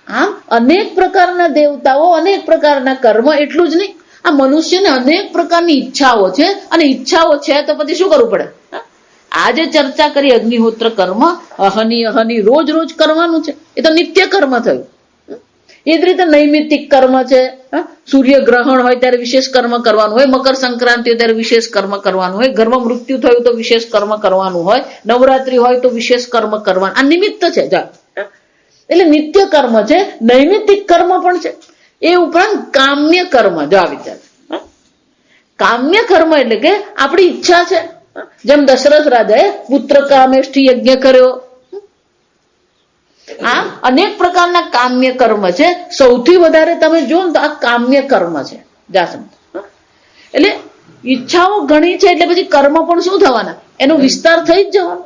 આમ અનેક પ્રકારના દેવતાઓ, અનેક પ્રકારના કર્મ. એટલું જ નહીં, આ મનુષ્યને અનેક પ્રકારની ઈચ્છાઓ છે. અને ઈચ્છાઓ છે તો પછી શું કરવું પડે? આજે ચર્ચા કરી અગ્નિહોત્ર કર્મ, અહની રોજ કરવાનું છે. એ તો નિત્ય કર્મ થયું. એ જ રીતે નૈમિતિક કર્મ છે. સૂર્ય ગ્રહણ હોય ત્યારે વિશેષ કર્મ કરવાનું હોય, મકર સંક્રાંતિ હોય ત્યારે વિશેષ કર્મ કરવાનું હોય, ઘરમાં મૃત્યુ થયું તો વિશેષ કર્મ કરવાનું હોય, નવરાત્રી હોય તો વિશેષ કર્મ કરવાનું. આ નિમિત્ત છે. એટલે નિત્ય કર્મ છે, નૈમિતિક કર્મ પણ છે. એ ઉપરાંત કામ્ય કર્મ. જો આ વિચાર, કામ્ય કર્મ એટલે કે આપણી ઈચ્છા છે. જેમ દશરથ રાજાએ પુત્ર કામેષ્ઠી યજ્ઞ કર્યો. આ અનેક પ્રકારના કામ્ય કર્મ છે. સૌથી વધારે તમે જો ને તો આ કામ્ય કર્મ છે. એટલે ઈચ્છાઓ ઘણી છે, એટલે પછી કર્મ પણ શું થવાના, એનો વિસ્તાર થઈ જ જવાનો.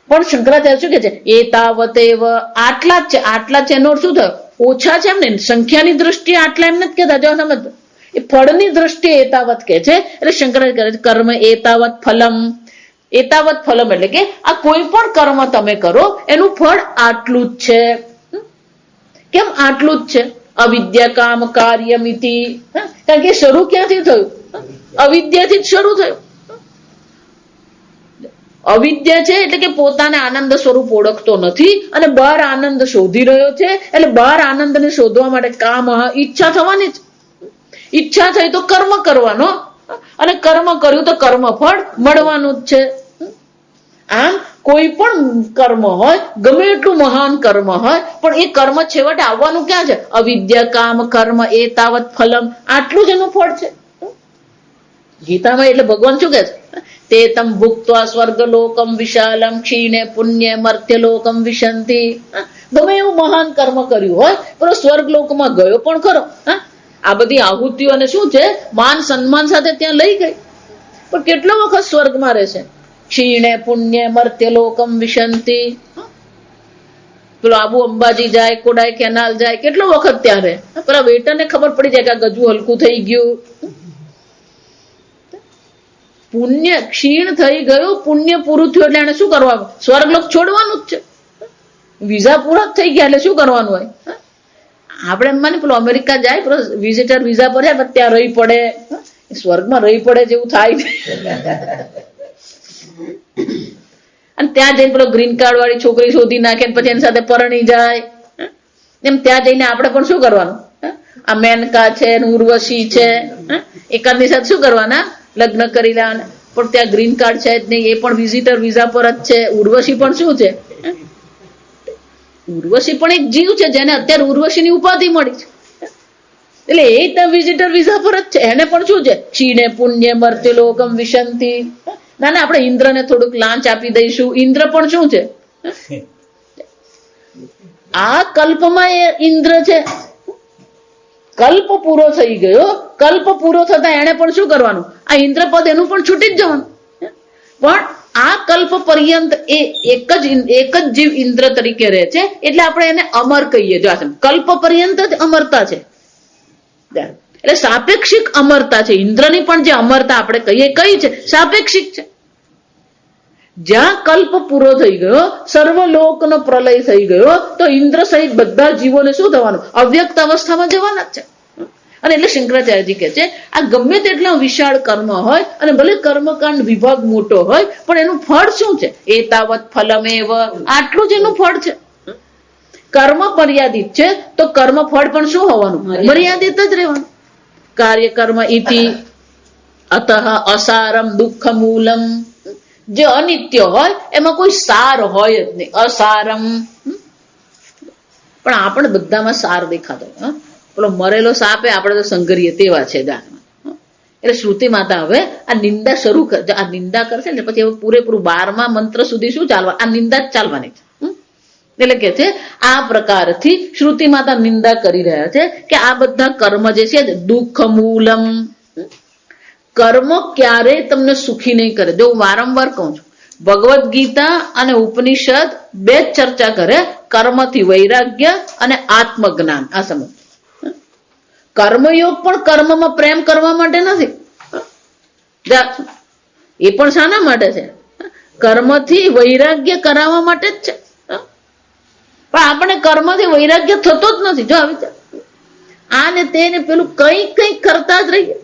પણ શંકરાચાર્ય શું કે છે, એતાવતેવ, આટલા જ છે. આટલા છે એનો શું થયો, ઓછા છે. એમ ને સંખ્યાની દ્રષ્ટિએ આટલા એમ નથી કહેતા. જો સમજ, એ ફળની દ્રષ્ટિએ એતાવત કે છે. એટલે શંકરાચાર્ય કહે કર્મ એતાવત ફલમ. એતાવત ફલમ એટલે કે આ કોઈ પણ કર્મ તમે કરો એનું ફળ આટલું જ છે. કેમ આટલું જ છે? અવિદ્યા કામ કાર્યમિતિ. કારણ કે શરૂ ક્યાંથી થયું? અવિદ્યાથી જ શરૂ થયું. અવિદ્યા છે એટલે કે પોતાને આનંદ સ્વરૂપ ઓળખતો નથી અને બહાર આનંદ શોધી રહ્યો છે. એટલે બહાર આનંદને શોધવા માટે કામ, ઈચ્છા થવાની જ. ઈચ્છા થઈ તો કર્મ કરવાનો, અને કર્મ કર્યું તો કર્મ ફળ મળવાનું જ છે. આમ કોઈ પણ કર્મ હોય, ગમે એટલું મહાન કર્મ હોય, પણ એ કર્મ છેવટે આવવાનું ક્યાં છે? અવિદ્યા કામ કર્મ એતાવત ફલમ. આટલું જ એનું ફળ છે. ગીતામાં એટલે ભગવાન શું કહે છે? તે તમ ભુક્ત્વા સ્વર્ગલોકમ વિશાલમ ક્ષીણે પુણ્ય મર્ત્યલોકમ વિશંતિ. ગમે એવું મહાન કર્મ કર્યું હોય, પણ સ્વર્ગલોકમાં ગયો પણ ખરો. આ બધી આહુતિઓને શું છે, માન સન્માન સાથે ત્યાં લઈ ગઈ, પણ કેટલો વખત સ્વર્ગમાં રહેશે? ક્ષીણે પુણ્ય મર્ત્યલોકમ વિશંતિ. પેલો આબુ અંબાજી જાય, કોડાઈ કેનાલ જાય, કેટલો વખત ત્યાં રહે? પેલા વેટરને ખબર પડી જાય કે આ ગજુ હલકું થઈ ગયું. પુણ્ય ક્ષીણ થઈ ગયું, પુણ્ય પૂરું થયું એટલે એને શું કરવાનું? સ્વર્ગલોક છોડવાનું જ છે. વિઝા પૂરા થઈ ગયા એટલે શું કરવાનું હોય? આપણે એમ માની પેલો અમેરિકા જાય, પેલો વિઝિટર વિઝા પર જાય, ત્યાં રહી પડે. સ્વર્ગમાં રહી પડે જેવું થાય. અને ત્યાં જઈને પેલો ગ્રીન કાર્ડ વાળી છોકરી શોધી નાખે, પછી એની સાથે પરણી જાય. એમ ત્યાં જઈને આપણે પણ શું કરવાનું? આ મેનકા છે, ઉર્વશી છે, એકાદની સાથે શું કરવાના? લગ્ન કરી લેવાના. પણ ત્યાં ગ્રીન કાર્ડ છે જ નહીં, એ પણ વિઝિટર વિઝા પર જ છે. ઉર્વશી પણ શું છે? ઉર્વશી પણ એક જીવ છે જેને અત્યારે ઉર્વશીની ઉપાધિ મળી છે. એટલે એ ત્યાં વિઝિટર વિઝા પર જ છે. એને પણ શું છે? ક્ષીણે પુણ્ય મર્ત્યલોકમ વિશંતિ. ના ના, આપણે ઇન્દ્રને થોડુંક લાંચ આપી દઈશું. ઇન્દ્ર પણ શું છે? આ કલ્પમાં એ ઇન્દ્ર છે. કલ્પ પૂરો થઈ ગયો, કલ્પ પૂરો થતા એને પણ શું કરવાનું, આ ઇન્દ્રપદ એનું પણ છૂટી જ જવાનું. પણ આ કલ્પ પર્યંત એ એક જ જીવ ઇન્દ્ર તરીકે રહે છે, એટલે આપણે એને અમર કહીએ. જો કલ્પ પર્યંત જ અમરતા છે, એટલે સાપેક્ષિક અમરતા છે. ઇન્દ્રની પણ જે અમરતા આપણે કહીએ કઈ છે, સાપેક્ષિક છે. જ્યાં કલ્પ પૂરો થઈ ગયો, સર્વલોકનો પ્રલય થઈ ગયો, તો ઇન્દ્ર સહિત બધા જીવોને શું થવાનું, અવ્યક્ત અવસ્થામાં જવાના જ છે. અને એટલે શંકરાચાર્યજી કહે છે આ ગમે તેટલા વિશાળ કર્મ હોય અને ભલે કર્મકાંડ વિભાગ મોટો હોય, પણ એનું ફળ શું છે, એતાવત ફલમેવ, આટલું જ એનું ફળ છે. કર્મ મર્યાદિત છે તો કર્મ ફળ પણ શું હોવાનું, મર્યાદિત જ રહેવાનું. કાર્ય કર્મ ઇતિ અતઃ અસારમ દુઃખ મૂલમ. જે અનિત્ય હોય એમાં કોઈ સાર હોય જ નહીં, અસારમ. પણ આપણે બધામાં સાર દેખાતો, પેલો મરેલો સાપ આપણે તો સંઘરીએ તેવા છે. એટલે શ્રુતિ માતા હવે આ નિંદા શરૂ કર, આ નિંદા કરશે ને પછી હવે પૂરેપૂરું 12મા મંત્ર સુધી શું ચાલવા, આ નિંદા જ ચાલવાની છે. એટલે કે છે આ પ્રકારથી શ્રુતિ માતા નિંદા કરી રહ્યા છે કે આ બધા કર્મ જે છે દુઃખ મૂલમ. કર્મ ક્યારેય તમને સુખી નહીં કરે. જો હું વારંવાર કહું છું, ભગવદ્ ગીતા અને ઉપનિષદ બે જ ચર્ચા કરે, કર્મથી વૈરાગ્ય અને આત્મજ્ઞાન. આ સમજ, કર્મયોગ પણ કર્મમાં પ્રેમ કરવા માટે નથી, એ પણ શાના માટે છે, કર્મથી વૈરાગ્ય કરાવવા માટે જ છે. પણ આપણે કર્મથી વૈરાગ્ય થતો જ નથી. જો આવી આ ને તે ને પેલું કઈ કઈ કરતા જ રહીએ.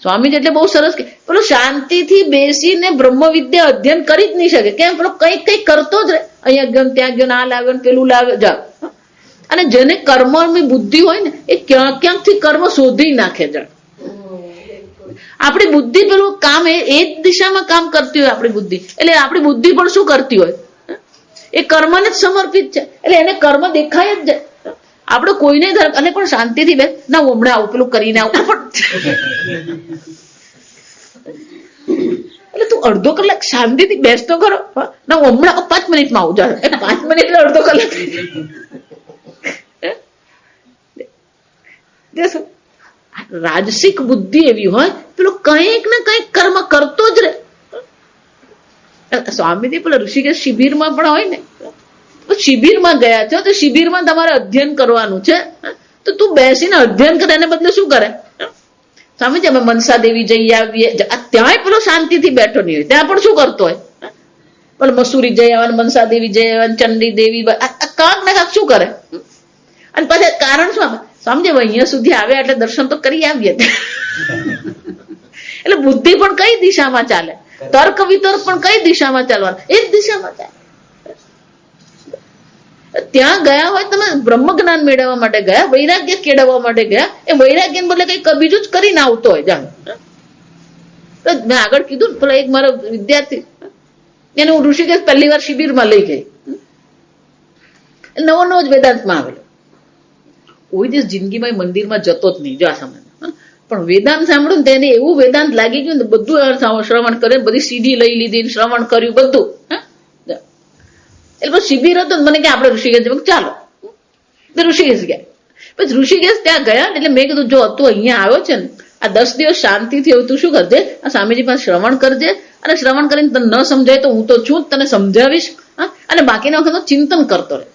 સ્વામીજી એટલે બહુ સરસ કે પેલું શાંતિથી બેસીને બ્રહ્મ વિદ્યા અધ્યયન કરી જ નહીં શકે. કેમ, પેલો કઈ કઈ કરતો જ રહે, અહીંયા ગયો ત્યાં ગયો, આ લાવ્યો પેલું લાવ્યો, જા. અને જેને કર્મની બુદ્ધિ હોય ને એ ક્યાંક ક્યાંકથી કર્મ શોધી નાખે. જા આપણી બુદ્ધિ પેલું કામ એ જ દિશામાં કામ કરતી હોય આપણી બુદ્ધિ, એટલે આપણી બુદ્ધિ પણ શું કરતી હોય, એ કર્મને જ સમર્પિત છે. એટલે એને કર્મ દેખાય જ જાય. આપણે કોઈને અને પણ શાંતિથી બે ના હું હમણાં આવું પેલું કરીને આવું, પણ એટલે તું અડધો કલાક શાંતિથી બેસતો કરો ના, હું હમણાં 5 મિનિટમાં આવું. જાણે 5 મિનિટ એટલે અડધો કલાક. રાજસિક બુદ્ધિ એવી હોય પેલું કંઈક ને કંઈક કર્મ કરતો જ રહે. સ્વામીજી પેલા ઋષિકેશ શિબિરમાં પણ હોય ને, શિબિરમાં ગયા છો તો શિબિરમાં તમારે અધ્યયન કરવાનું છે, તો તું બેસીને અધ્યયન કરે એને બદલે શું કરે, સ્વામીજી અમે મનસા દેવી જઈ આવીએ, ત્યાંય પેલો શાંતિથી બેઠો નહીં હોય, ત્યાં પણ શું કરતો હોય, પેલો મસૂરી જઈ આવવાનું, મનસા દેવી જઈ આવવાનું, ચંડી દેવી, કાંક ને કાંક શું કરે. અને પછી કારણ શું આપે, સમજે અહીંયા સુધી આવ્યા એટલે દર્શન તો કરી આવીએ. એટલે બુદ્ધિ પણ કઈ દિશામાં ચાલે, તર્ક વિતર્ક પણ કઈ દિશામાં ચાલવાનું, એ જ દિશામાં ચાલે. ત્યાં ગયા હોય તમે બ્રહ્મ જ્ઞાન મેળવવા માટે ગયા, વૈરાગ્ય કેળવવા માટે ગયા, એ વૈરાગ્ય બદલે કઈ બીજું જ કરીને આવતો હોય. જાણ મેં આગળ કીધું ને, પેલા એક મારો વિદ્યાર્થી એને હું ઋષિકેશ પહેલી વાર શિબિરમાં લઈ ગઈ, નવો નવો જ વેદાંતમાં આવેલો. કોઈ દિવસ જિંદગીમાં મંદિરમાં જતો જ નહીં, જો આ સમય. પણ વેદાંત સાંભળ્યું ને તેને એવું વેદાંત લાગી ગયું ને, બધું શ્રવણ કરે, બધી સીડી લઈ લીધી, શ્રવણ કર્યું બધું. એટલે શિબિર હતો મને કે આપણે ઋષિકેશ જવું, ચાલો ઋષિકેશ ગયા. પછી ઋષિકેશ ત્યાં ગયા એટલે મેં કીધું જો તું અહીંયા આવ્યો છે ને, આ 10 દિવસ શાંતિથી હોય તું શું કરજે, આ સ્વામીજી પાસે શ્રવણ કરજે, અને શ્રવણ કરીને તને ન સમજાય તો હું તો છું જ, તને સમજાવીશ, અને બાકીના વખત ચિંતન કરતો રહે.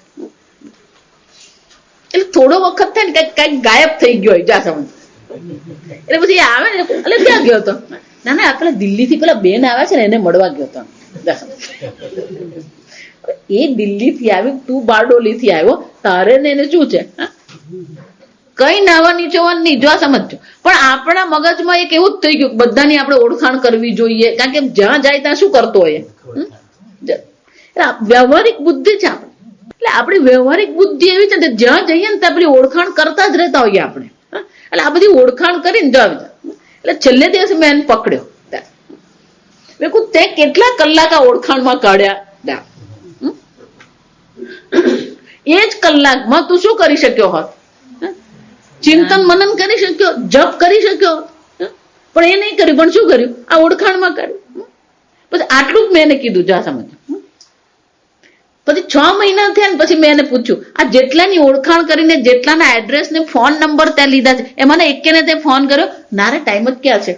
એટલે થોડો વખત થાય ને કઈક ગાયબ થઈ ગયો હોય, જા સમજ. એટલે પછી આવે ને, એટલે ક્યાં ગયો હતો, ના ના પેલા દિલ્હીથી પેલા બેન આવ્યા છે ને એને મળવા ગયો હતો. એ દિલ્હી થી આવ્યું, તું બારડોલી થી આવ્યો, તારે ને એને શું છે, કઈ નાવા નીચોવાનું નહીં, જો સમજજો. પણ આપણા મગજમાં એક એવું જ થઈ ગયું બધાની આપણે ઓળખાણ કરવી જોઈએ, કારણ કે જ્યાં જાય ત્યાં શું કરતો હોય. વ્યવહારિક બુદ્ધિ છે આપણે, એટલે આપણી વ્યવહારિક બુદ્ધિ એવી છે ને જ્યાં જઈએ ને ત્યાં પેલી ઓળખાણ કરતા જ રહેતા હોઈએ આપણે. એટલે આ બધી ઓળખાણ કરીને જ આવી જાય. એટલે છેલ્લે દિવસે મેં એને પકડ્યો, મેં કહું તે કેટલા કલાક આ ઓળખાણમાં કાઢ્યા. એ જ કલાકમાં તું શું કરી શક્યો હોત, ચિંતન મનન કરી શક્યો, જપ કરી શક્યો, પણ એ નહીં કર્યું. પણ શું કર્યું, આ ઓળખાણમાં કર્યું. પછી આટલું જ મેં એને કીધું, જા સમજ. પછી 6 મહિના થયા ને પછી મેં એને પૂછ્યું, આ જેટલાની ઓળખાણ કરીને જેટલાના એડ્રેસ ને ફોન નંબર ત્યાં લીધા છે એમાં એકેને તે ફોન કર્યો, નારે ટાઈમ જ ક્યાં છે.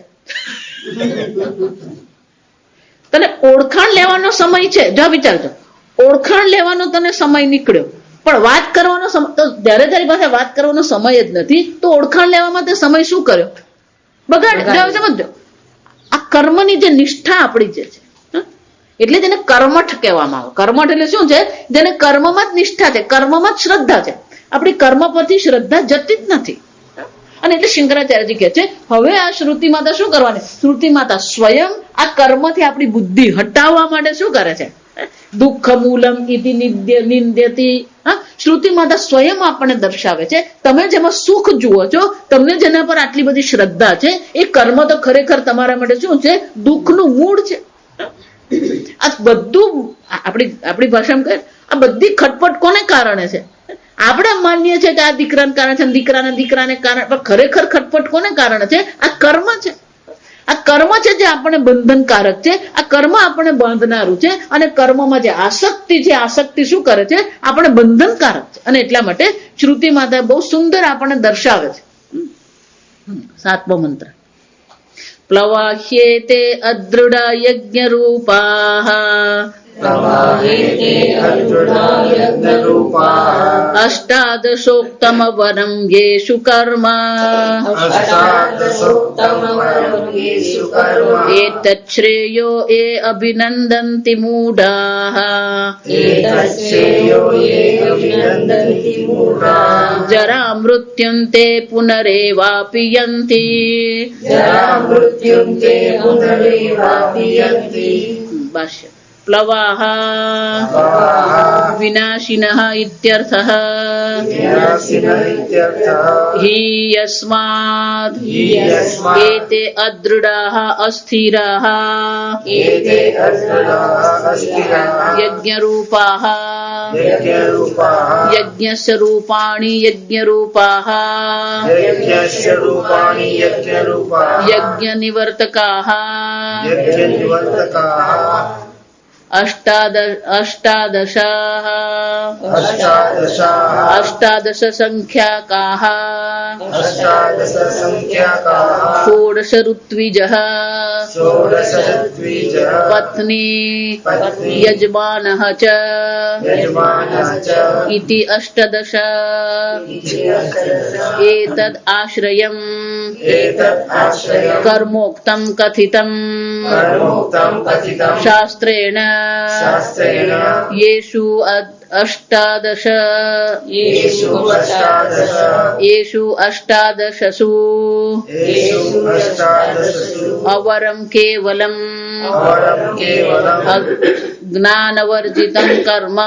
તને ઓળખાણ લેવાનો સમય છે, જો વિચારજો, ઓળખાણ લેવાનો તને સમય નીકળ્યો, પણ વાત કરવાનો સમય તો જ્યારે તારી પાસે વાત કરવાનો સમય જ નથી તો ઓળખાણ લેવામાં તે સમય શું કર્યો? બગાડ. સમજો, આ કર્મની જે નિષ્ઠા આપણી જે છે એટલે તેને કર્મઠ કહેવામાં આવે. કર્મઠ એટલે શું છે? જેને કર્મમાં જ નિષ્ઠા છે, કર્મમાં જ શ્રદ્ધા છે. આપણી કર્મ પરથી શ્રદ્ધા જતી જ નથી. અને એટલે શંકરાચાર્યજી કહે છે હવે આ શ્રુતિ માતા શું કરવાની? શ્રુતિ માતા સ્વયં આ કર્મથી આપણી બુદ્ધિ હટાવવા માટે શું કરે છે? દુઃખ મૂલમ ઇતિ નિંદ્યતિ. શ્રુતિ માતા સ્વયં આપણને દર્શાવે છે તમે જેમાં સુખ જુઓ છો, તમને જેના પર આટલી બધી શ્રદ્ધા છે, એ કર્મ તો ખરેખર તમારા માટે શું છે? દુઃખનું મૂળ છે. આ બધું આપણી ભાષામાં કહે આ બધી ખટપટ કોને કારણે છે? આપણે માનીએ છીએ કે આ દીકરાને કારણે છે, દીકરાને કારણે, પણ ખરેખર ખટપટ કોને કારણે છે? આ કર્મ છે. આ કર્મ છે જે આપણને બંધનકારક છે. આ કર્મ આપણને બાંધનારું છે. અને કર્મમાં જે આસક્તિ છે, આસક્તિ શું કરે છે? આપણે બંધનકારક છે. અને એટલા માટે શ્રુતિ માતા બહુ સુંદર આપણને દર્શાવે છે. 7મો મંત્ર. પ્લવાહ્યેતે અદૃઢ યજ્ઞ રૂપાઃ અષ્ટાદશોક્તમ વરમ યેષુ કર્મ એતચ્છ્રેયો એ અભિનંદન્તિ મૂઢાઃ જરા મૃત્યું તે પુનરેવાપి યન્તિ. ભાષ્ય. પ્લવાઃ વિનાશિનઃ ઇત્યર્થઃ. હિ યસ્માદ્ એતે અદૃઢાઃ અસ્થિરાઃ યજ્ઞરૂપાઃ યજ્ઞસ્ય રૂપાણિ યજ્ઞરૂપાઃ યજ્ઞનિવર્તકાઃ અષ્ટાદશ સંખ્યાકાઃ ષોડશ ઋત્વિજઃ પત્ની યજમાનઃ ચ ઇતિ અષ્ટાદશ. એતદ આશ્રયમ કર્મોક્તમ કથિતમ શાસ્ત્રેણ યેષુ અષ્ટાદશસુ અવરમ કેવલમ જ્ઞાનવર્જિતમ કર્મ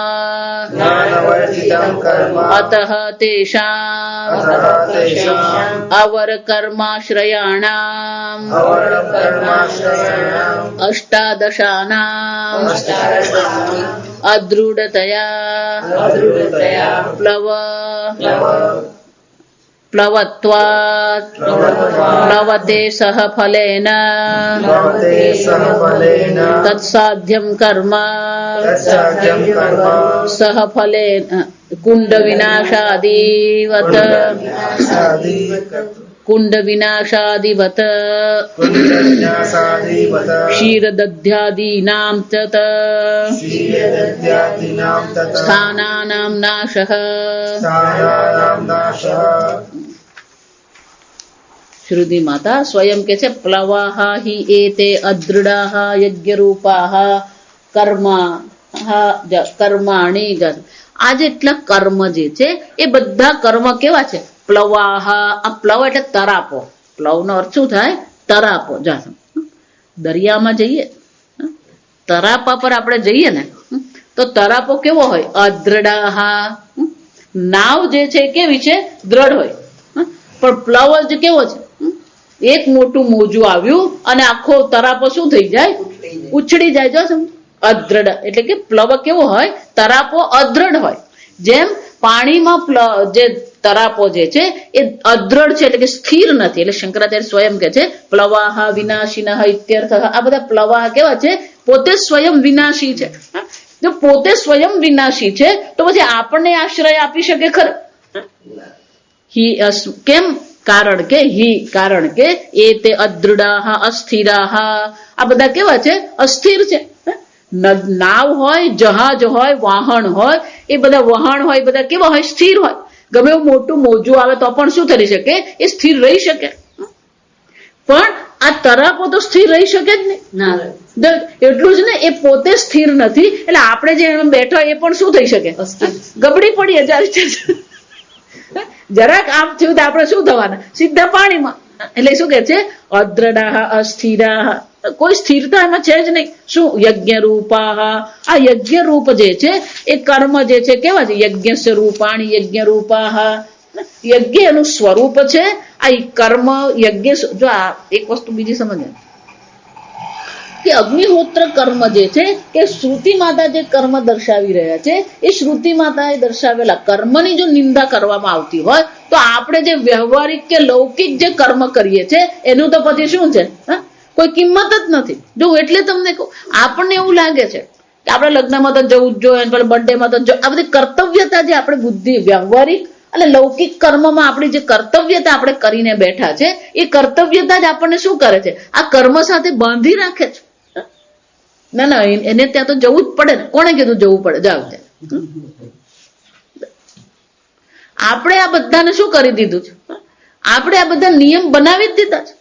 અતઃ તેષાં અવર કર્માશ્રયાણામ અષ્ટાદશાનામ અદૃઢતયા પ્લવત્વાत् પ્લવતે સહ ફલેન તત્સાધ્યમ કર્મ સહ ફલેન કુંડ વિનાશાદિવત ક્ષીરદધ્યાદીનાં તત સ્થાનાનાં નાશઃ. શ્રુતિ માતા સ્વયં કે છે પ્લવાઃ હિ એતે અદૃઢાઃ યજ્ઞરૂપાઃ કર્માણિ. આ જેટલા કર્મ જે છે એ બધા કર્મ કેવા છે? પ્લવાહ. આ પ્લવ એટલે તરાપો. પ્લવનો અર્થ શું થાય? તરાપો. દરિયામાં જઈએ, તરાપા પર આપણે જઈએ ને તો તરાપો કેવો હોય? અદૃઢાઃ. નાવ જે છે કેવી છે? દ્રઢ હોય. પણ પ્લવ જ કેવો છે? એક મોટું મોજું આવ્યું અને આખો તરાપો શું થઈ જાય? ઉછળી જાય. જો અદૃઢ એટલે કે પ્લવ કેવો હોય? તરાપો અદૃઢ હોય. જેમ પાણીમાં જે તરાપો જે છે એ અદ્રઢ છે, એટલે કે સ્થિર નથી. એટલે શંકરાચાર્ય સ્વયં કે છે પ્લવાહ વિનાશિનઃ ઇત્યર્થઃ. આ બધા પ્લવાહ કેવા છે? પોતે સ્વયં વિનાશી છે. જો પોતે સ્વયં વિનાશી છે તો પછી આપણને આશ્રય આપી શકે ખરો? કેમ? કારણ કે એ તે અદૃઢા અસ્થિરાહ, આ બધા કેવા છે? અસ્થિર છે. નાવ હોય, જહાજ હોય, વાહન હોય, એ બધા વહાણ હોય, એ બધા કેવા હોય? સ્થિર હોય. ગમે એવું મોટું મોજું આવે તો પણ શું થઈ શકે? એ સ્થિર રહી શકે. પણ આ તરાપો તો સ્થિર રહી શકે જ નહીં. એટલું જ ને, એ પોતે સ્થિર નથી, એટલે આપણે જે એમ બેઠા એ પણ શું થઈ શકે? ગબડી પડીએ. જરાક આમ થયું તો આપણે શું થવાના? સીધા પાણીમાં. એટલે શું કે છે? અદ્રડાહ અસ્થિરાહ, કોઈ સ્થિરતા એમાં છે જ નહીં. શું? યજ્ઞ રૂપાહ, આ યજ્ઞ રૂપ જે છે એ કર્મ જે છે કેવા છે? યજ્ઞ સ્વરૂપાણી યજ્ઞ રૂપાહ, યજ્ઞ એનું સ્વરૂપ છે. આ કર્મ યજ્ઞ. જો આ એક વસ્તુ બીજી સમજ કે અગ્નિહોત્ર કર્મ જે છે કે શ્રુતિ માતા જે કર્મ દર્શાવી રહ્યા છે, એ શ્રુતિ માતાએ દર્શાવેલા કર્મની જો નિંદા કરવામાં આવતી હોય તો આપણે જે વ્યવહારિક કે લૌકિક જે કર્મ કરીએ છીએ એનું તો પછી શું છે? કોઈ કિંમત જ નથી. જો એટલે તમને કહું, આપણને એવું લાગે છે કે આપણે લગ્નમાં તો જવું જ જોઈએ, બર્થડેમાં તો આ બધી કર્તવ્યતા જે આપણે બુદ્ધિ વ્યવહારિક અને લૌકિક કર્મમાં આપણી જે કર્તવ્યતા આપણે કરીને બેઠા છે, એ કર્તવ્યતા જ આપણને શું કરે છે? આ કર્મ સાથે બાંધી રાખે છે. ના, એને ત્યાં તો જવું જ પડે ને. કોણે કીધું જવું પડે? જાવ ત્યાં. આપણે આ બધાને શું કરી દીધું છે? આપણે આ બધા નિયમ બનાવી જ દીધા છે.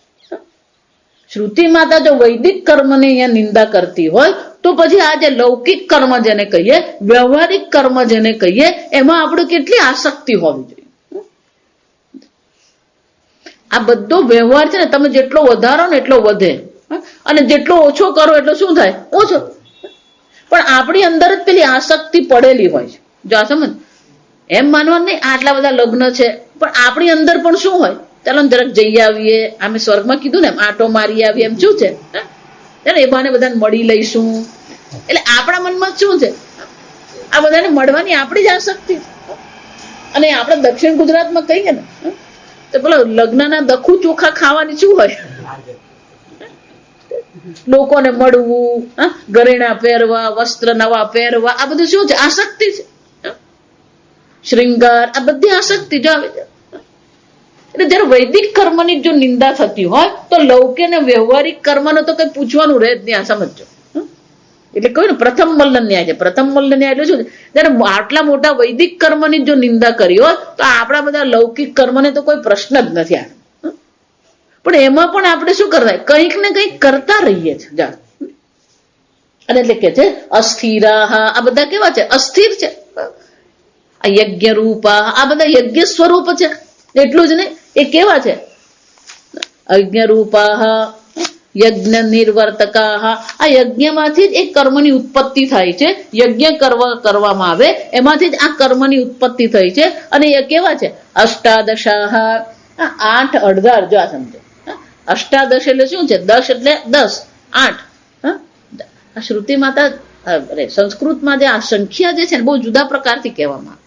શ્રુતિ માતા જો વૈદિક કર્મને અહીંયા નિંદા કરતી હોય તો પછી આ જે લૌકિક કર્મ જેને કહીએ, વ્યવહારિક કર્મ જેને કહીએ, એમાં આપણે કેટલી આસક્તિ હોવી જોઈએ. આ બધો વ્યવહાર છે ને, તમે જેટલો વધારો ને એટલો વધે, અને જેટલો ઓછો કરો એટલો શું થાય? ઓછો. પણ આપણી અંદર જ પેલી આસક્તિ પડેલી હોય છે. જો આ સમજ, એમ માનવાનું નહીં આટલા બધા લગ્ન છે, પણ આપણી અંદર પણ શું હોય? ચાલો જરાક જઈ આવીએ, અમે સ્વર્ગમાં કીધું ને આટો મારી આવીએ, એમ શું છે? એ બહાને બધાને મળી લઈશું. એટલે આપણા મનમાં શું છે? આ બધાને મળવાની આપણી જ આસક્તિ. અને આપણે દક્ષિણ ગુજરાતમાં કહીએ ને તો પેલો લગ્નના દખું ચોખા ખાવાની શું હોય? લોકોને મળવું, ઘરેણા પહેરવા, વસ્ત્ર નવા પહેરવા, આ બધું શું છે? આસક્તિ છે. શ્રૃંગાર, આ બધી આસક્તિ જ આવે છે. એટલે જયારે વૈદિક કર્મની જો નિંદા થતી હોય તો લૌકિક અને વ્યવહારિક કર્મનો તો કઈ પૂછવાનું રહે જ નહીં. આ સમજો. એટલે કહ્યું ને પ્રથમ મલ્લ ન્યાય છે. પ્રથમ મલ્લ ન્યાય એટલે શું છે? જયારે આટલા મોટા વૈદિક કર્મની જો નિંદા કરી હોય તો આપણા બધા લૌકિક કર્મને તો કોઈ પ્રશ્ન જ નથી. પણ એમાં પણ આપણે શું કરતા? કંઈક ને કંઈક કરતા રહીએ છીએ. અને એટલે કે છે અસ્થિરાહ, આ બધા કેવા છે? અસ્થિર છે. આ યજ્ઞ રૂપા, આ બધા યજ્ઞ સ્વરૂપ છે. એટલું જ નહીં, એ કેવા છે? યજ્ઞ રૂપાહ યજ્ઞ નિર્વર્તકાહ, આ યજ્ઞમાંથી જ એક કર્મની ઉત્પત્તિ થાય છે. યજ્ઞ કરવામાં આવે એમાંથી જ આ કર્મની ઉત્પત્તિ થઈ છે. અને એ કેવા છે? અષ્ટાદશાહ, 8 18. જો આ સમજો, અષ્ટાદશ એટલે શું છે? 10 એટલે 10, 8. આ શ્રુતિ માતા સંસ્કૃતમાં જે આ સંખ્યા જે છે ને બહુ જુદા પ્રકારથી કહેવામાં આવે.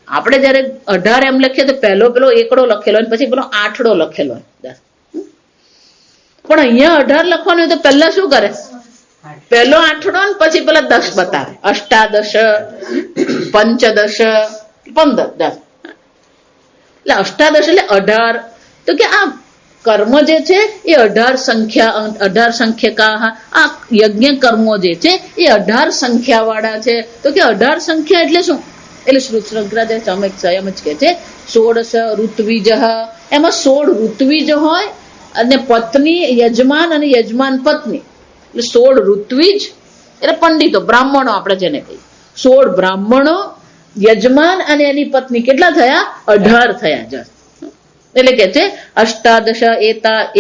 આપણે જયારે 18 એમ લખીએ તો પેલો એકડો લખેલો હોય, પછી પેલો આઠડો લખેલો હોય. પણ અહીંયા 18 લખવાનું હોય તો પહેલા શું કરે? પહેલો આઠડો ને પછી પેલા 10 બતાવે. અષ્ટાદશ, પંચદશ, 15, 10. એટલે અષ્ટાદશ એટલે 18. તો કે આ કર્મ જે છે એ 18 સંખ્યકા, આ યજ્ઞ કર્મો જે છે એ 18 સંખ્યા વાળા છે. તો કે 18 સંખ્યા એટલે શું? એટલે શંકરાચાર્ય એમ જ કે છે 16 ઋત્વિજ, એમાં 16 ઋત્વિજ હોય અને પત્ની યજમાન અને યજમાન પત્ની, એટલે 16 ઋત્વિજ એટલે પંડિતો, બ્રાહ્મણો આપણે જેને કહીએ. 16 બ્રાહ્મણો, યજમાન અને એની પત્ની કેટલા થયા? 18 થયા. એટલે કે છે અષ્ટાદશ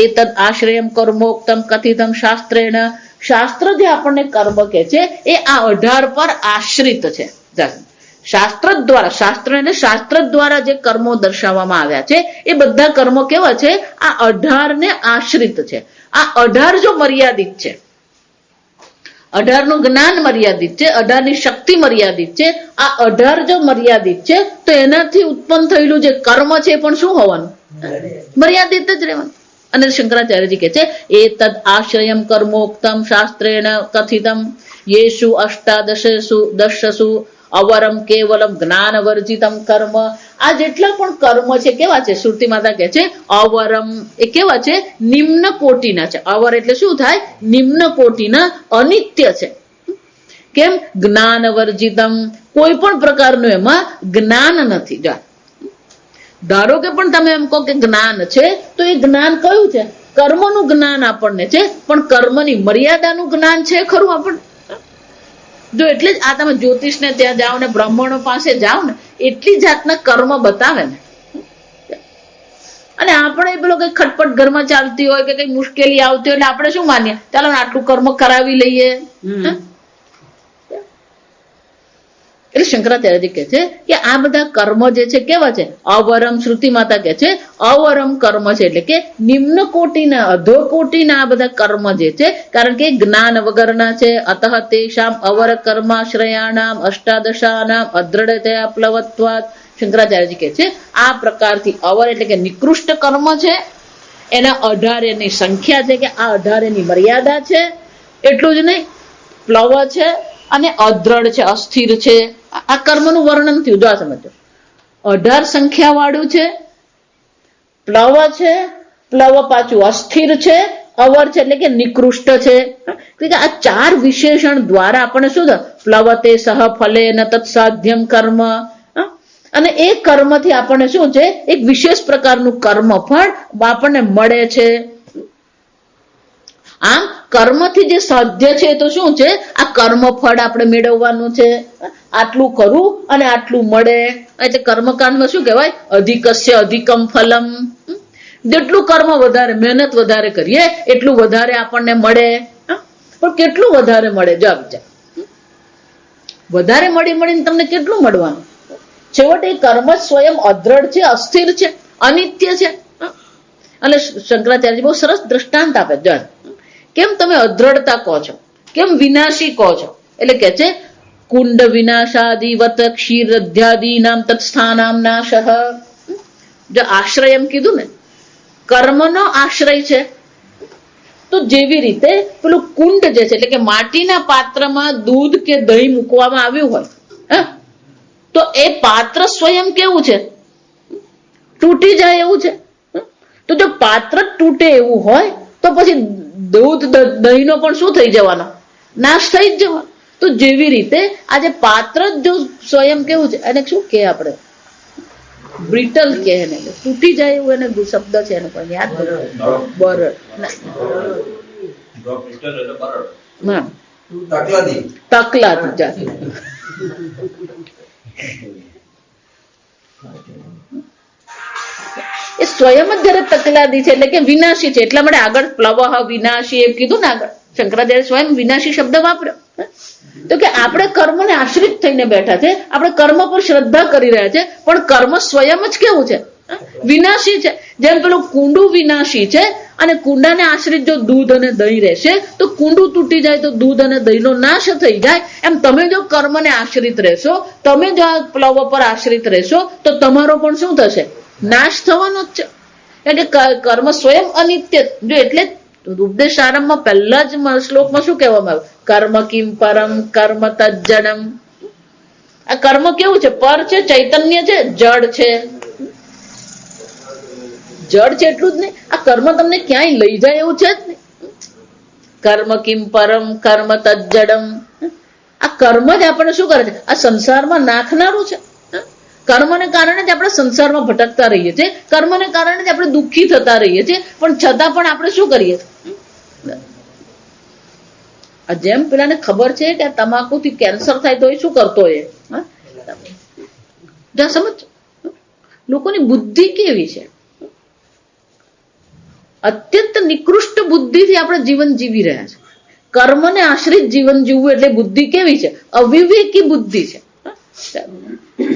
એતદ આશ્રયમ કર્મોક્તમ કથિતમ શાસ્ત્રેણ, શાસ્ત્ર જે આપણને કર્મ કે છે એ આ 18 પર આશ્રિત છે. શાસ્ત્ર દ્વારા જે કર્મો દર્શાવવામાં આવ્યા છે એ બધા કર્મો કેવા છે? આ 18 ને આશ્રિત છે. આ 18 જો મર્યાદિત છે, 18 નું જ્ઞાન મર્યાદિત છે, 18 ની શક્તિ મર્યાદિત છે. આ 18 જો મર્યાદિત છે તો એનાથી ઉત્પન્ન થયેલું જે કર્મ છે એ પણ શું હોવાનું? મર્યાદિત જ રહેવાનું. અને શંકરાચાર્યજી કહે છે એતદ આશ્રયમ કર્મોક્તમ શાસ્ત્રેણ કથિતમ, યેષુ અષ્ટાદશસુ દશસુ અવરમ કેવલમ જ્ઞાન વર્જિતમ કર્મ. આ જેટલા પણ કર્મ છે કેવા છે? શ્રુતિ માતા કહે છે અવરમ એ કેવા છે? નિમ્ન કોટીના છે. અવર એટલે શું થાય? નિમ્ન કોટીના, અનિત્ય છે. કેમ? જ્ઞાન વર્જિતમ, કોઈ પણ પ્રકારનું એમાં જ્ઞાન નથી. ધારો કે પણ તમે એમ કહો કે જ્ઞાન છે, તો એ જ્ઞાન કયું છે? કર્મનું જ્ઞાન આપણને છે, પણ કર્મની મર્યાદાનું જ્ઞાન છે ખરું આપણને? જો એટલે જ આ તમે જ્યોતિષને ત્યાં જાઓ ને બ્રાહ્મણો પાસે જાઓ ને, એટલી જાતના કર્મ બતાવે ને. અને આપણે પેલો કઈ ખટપટ ઘરમાં ચાલતી હોય કે કઈ મુશ્કેલી આવતી હોય એટલે આપણે શું માનીએ? ચાલો આટલું કર્મ કરાવી લઈએ. એટલે શંકરાચાર્યજી કહે છે કે આ બધા કર્મ જે છે કેવા છે? અવરમ. શ્રુતિ માતા કહે છે અવરમ કર્મ છે, એટલે કે નિમ્ન કોટીના, અધો કોટીના આ બધા કર્મ જે છે, કારણ કે જ્ઞાન વગરના છે. અતઃ તેષામ અવર કર્માશ્રયાણામ અષ્ટાદશાનામ અદ્રઢતયા પ્લવત્વાત. શંકરાચાર્યજી કહે છે આ પ્રકારથી અવર એટલે કે નિકૃષ્ટ કર્મ છે, એના 18 ની સંખ્યા છે, કે આ 18 ની મર્યાદા છે. એટલું જ નહીં, પ્લવ છે અને અદ્રઢ છે, અસ્થિર છે. આ કર્મનું વર્ણન થયું. જો આ સમજો, 18 સંખ્યા વાળું છે, પ્લવ છે, પ્લવ પાછું અસ્થિર છે, અવર છે એટલે કે નિકૃષ્ટ છે. આ 4 વિશેષણ દ્વારા આપણને શું થાય? પ્લવતે સહ ફલે ન તત્સાધ્યમ કર્મ. અને એ કર્મથી આપણને શું છે? એક વિશેષ પ્રકારનું કર્મ ફળ આપણને મળે છે. આમ કર્મથી જે સાધ્ય છે તો શું છે? આ કર્મ ફળ આપણે મેળવવાનું છે. આટલું કરું અને આટલું મળે. એટલે કર્મકાંડમાં શું કહેવાય? અધિકસ્ય અધિકમ ફલમ. જેટલું કર્મ વધારે, મહેનત વધારે કરીએ એટલું વધારે આપણને મળે. પણ કેટલું વધારે મળે? જો વિચાર, વધારે મળીને તમને કેટલું મળવાનું? છેવટે કર્મ જ સ્વયં અદ્રઢ છે, અસ્થિર છે, અનિત્ય છે. અને શંકરાચાર્યજી બહુ સરસ દ્રષ્ટાંત આપે. જો કેમ તમે અદ્રઢતા કહો છો? કેમ વિનાશી કહો છો? એટલે કે છે કુંડ વિનાશાદિવત ક્ષીરધ્યાદીનામ તત્સ્થાનામ નાશઃ. જો આશ્રય એમ કીધું ને, કર્મનો આશ્રય છે. તો જેવી રીતે પેલું કુંડ જે છે, એટલે કે માટીના પાત્રમાં દૂધ કે દહીં મૂકવામાં આવ્યું હોય, તો એ પાત્ર સ્વયં કેવું છે? તૂટી જાય એવું છે. તો જો પાત્ર તૂટે એવું હોય તો પછી દૂધ દહીંનો પણ શું થઈ જવાનો? નાશ થઈ જ જવાનો. તો જેવી રીતે આજે પાત્ર જો સ્વયં કેવું છે, એને શું કહે આપણે? બ્રિટલ કહે એને, તૂટી જાય એવું એને શબ્દ છે, એનો પણ યાદ નથી. બરડ. તકલાદી જાત. એ સ્વયં જ જયારે તકલાદી છે એટલે કે વિનાશી છે. એટલા માટે આગળ પ્લવહ વિનાશી એમ કીધું ને, આગળ શંકરાચાર્ય સ્વયં વિનાશી શબ્દ વાપર્યો. તો કે આપણે કર્મને આશ્રિત થઈને બેઠા છે, આપણે કર્મ પર શ્રદ્ધા કરી રહ્યા છે, પણ કર્મ સ્વયં જ કેવું છે? વિનાશી છે. જેમ પેલું કુંડું વિનાશી છે, અને કુંડાને આશ્રિત જો દૂધ અને દહીં રહેશે તો કુંડું તૂટી જાય તો દૂધ અને દહીંનો નાશ થઈ જાય. એમ તમે જો કર્મને આશ્રિત રહેશો, તમે જો આ પ્લવ પર આશ્રિત રહેશો, તો તમારો પણ શું થશે? નાશ થવાનો જ છે. એટલે કે કર્મ સ્વયં અનિત્ય. જો એટલે ઉપદેશ આરંભમાં પહેલા જ શ્લોકમાં શું કહેવામાં આવ્યું? કર્મ કિમ પરમ કર્મ તજ્જડમ. આ કર્મ કેવું છે? પર છે, ચૈતન્ય છે, જડ છે. જડ છે એટલું જ નહીં, આ કર્મ તમને ક્યાંય લઈ જાય એવું છે જ નહીં. કર્મ કિમ પરમ કર્મ તજ્જડમ. આ કર્મ જ આપણને શું કરે છે? આ સંસારમાં નાખનારું છે. કર્મને કારણે જ આપણે સંસારમાં ભટકતા રહીએ છીએ, કર્મને કારણે જ આપણે દુઃખી થતા રહીએ છીએ, પણ છતાં પણ આપણે શું કરીએ? જેમ પેલાને ખબર છે કે તમાકુથી કેન્સર થાય તો એ શું કરતો હોય? સમજ, લોકોની બુદ્ધિ કેવી છે? અત્યંત નિકૃષ્ટ બુદ્ધિથી આપણે જીવન જીવી રહ્યા છે. કર્મને આશ્રિત જીવન જીવવું એટલે બુદ્ધિ કેવી છે? અવિવેકી બુદ્ધિ છે.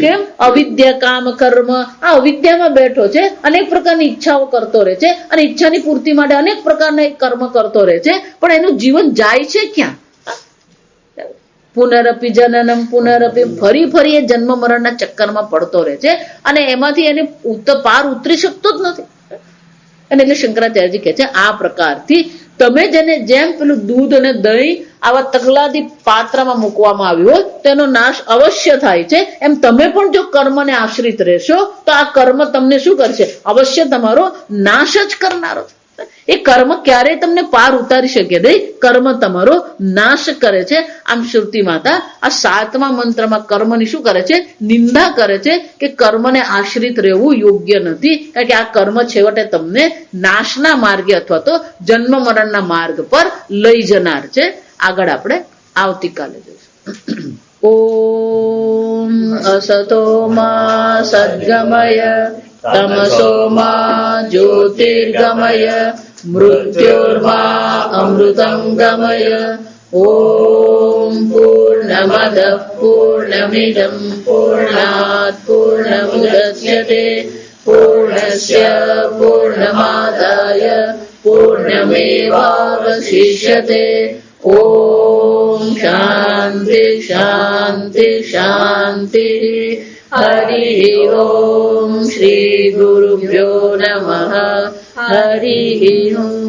કેમ? અવિદ્યા કામ કર્મ. આ અવિદ્યામાં બેઠો છે, અનેક પ્રકારની ઈચ્છાઓ કરતો રહે છે, અને ઈચ્છાની પૂર્તિ માટે અનેક પ્રકારના કર્મ કરતો રહે છે, પણ એનું જીવન જાય છે ક્યાં? પુનરપી જનનમ પુનરપી. ફરી ફરી એ જન્મ મરણના ચક્કરમાં પડતો રહે છે, અને એમાંથી એને પાર ઉતરી શકતો જ નથી. અને એટલે શંકરાચાર્યજી કહે છે આ પ્રકારથી તમે જેને જેમ પેલું દૂધ અને દહીં આવા તકલાદી પાત્રમાં મૂકવામાં આવ્યું હોય તેનો નાશ અવશ્ય થાય છે. એમ તમે પણ જો કર્મને આશ્રિત રહેશો તો આ કર્મ તમને શું કરશે? અવશ્ય તમારો નાશ જ કરનારો. એ કર્મ ક્યારેય તમને પાર ઉતારી શકે નહીં. કર્મ તમારો નાશ કરે છે. આમ શ્રુતિ માતા આ 7મા મંત્રમાં કર્મની શું કરે છે? નિંદા કરે છે કે કર્મને આશ્રિત રહેવું યોગ્ય નથી, કારણ કે આ કર્મ છેવટે તમને નાશના માર્ગે અથવા તો જન્મ મરણના માર્ગ પર લઈ જનાર છે. આગળ આપણે આવતીકાલે જોઈશું. ઓમ અસતો માં સદ્ગમય તમસો માં જ્યોતિર્ગમય મૃત્યોર્મા અમૃતં ગમય. ઓમ પૂર્ણમદ પૂર્ણમિદં પૂર્ણાત પૂર્ણમુદચ્યતે પૂર્ણસ્ય પૂર્ણમાદાય પૂર્ણમેવાવશિષ્યતે. ઓમ શાંતિ શાંતિ શાંતિ. હરિ ઓમ શ્રી ગુરુભ્યો નમઃ. હરિ ઓમ.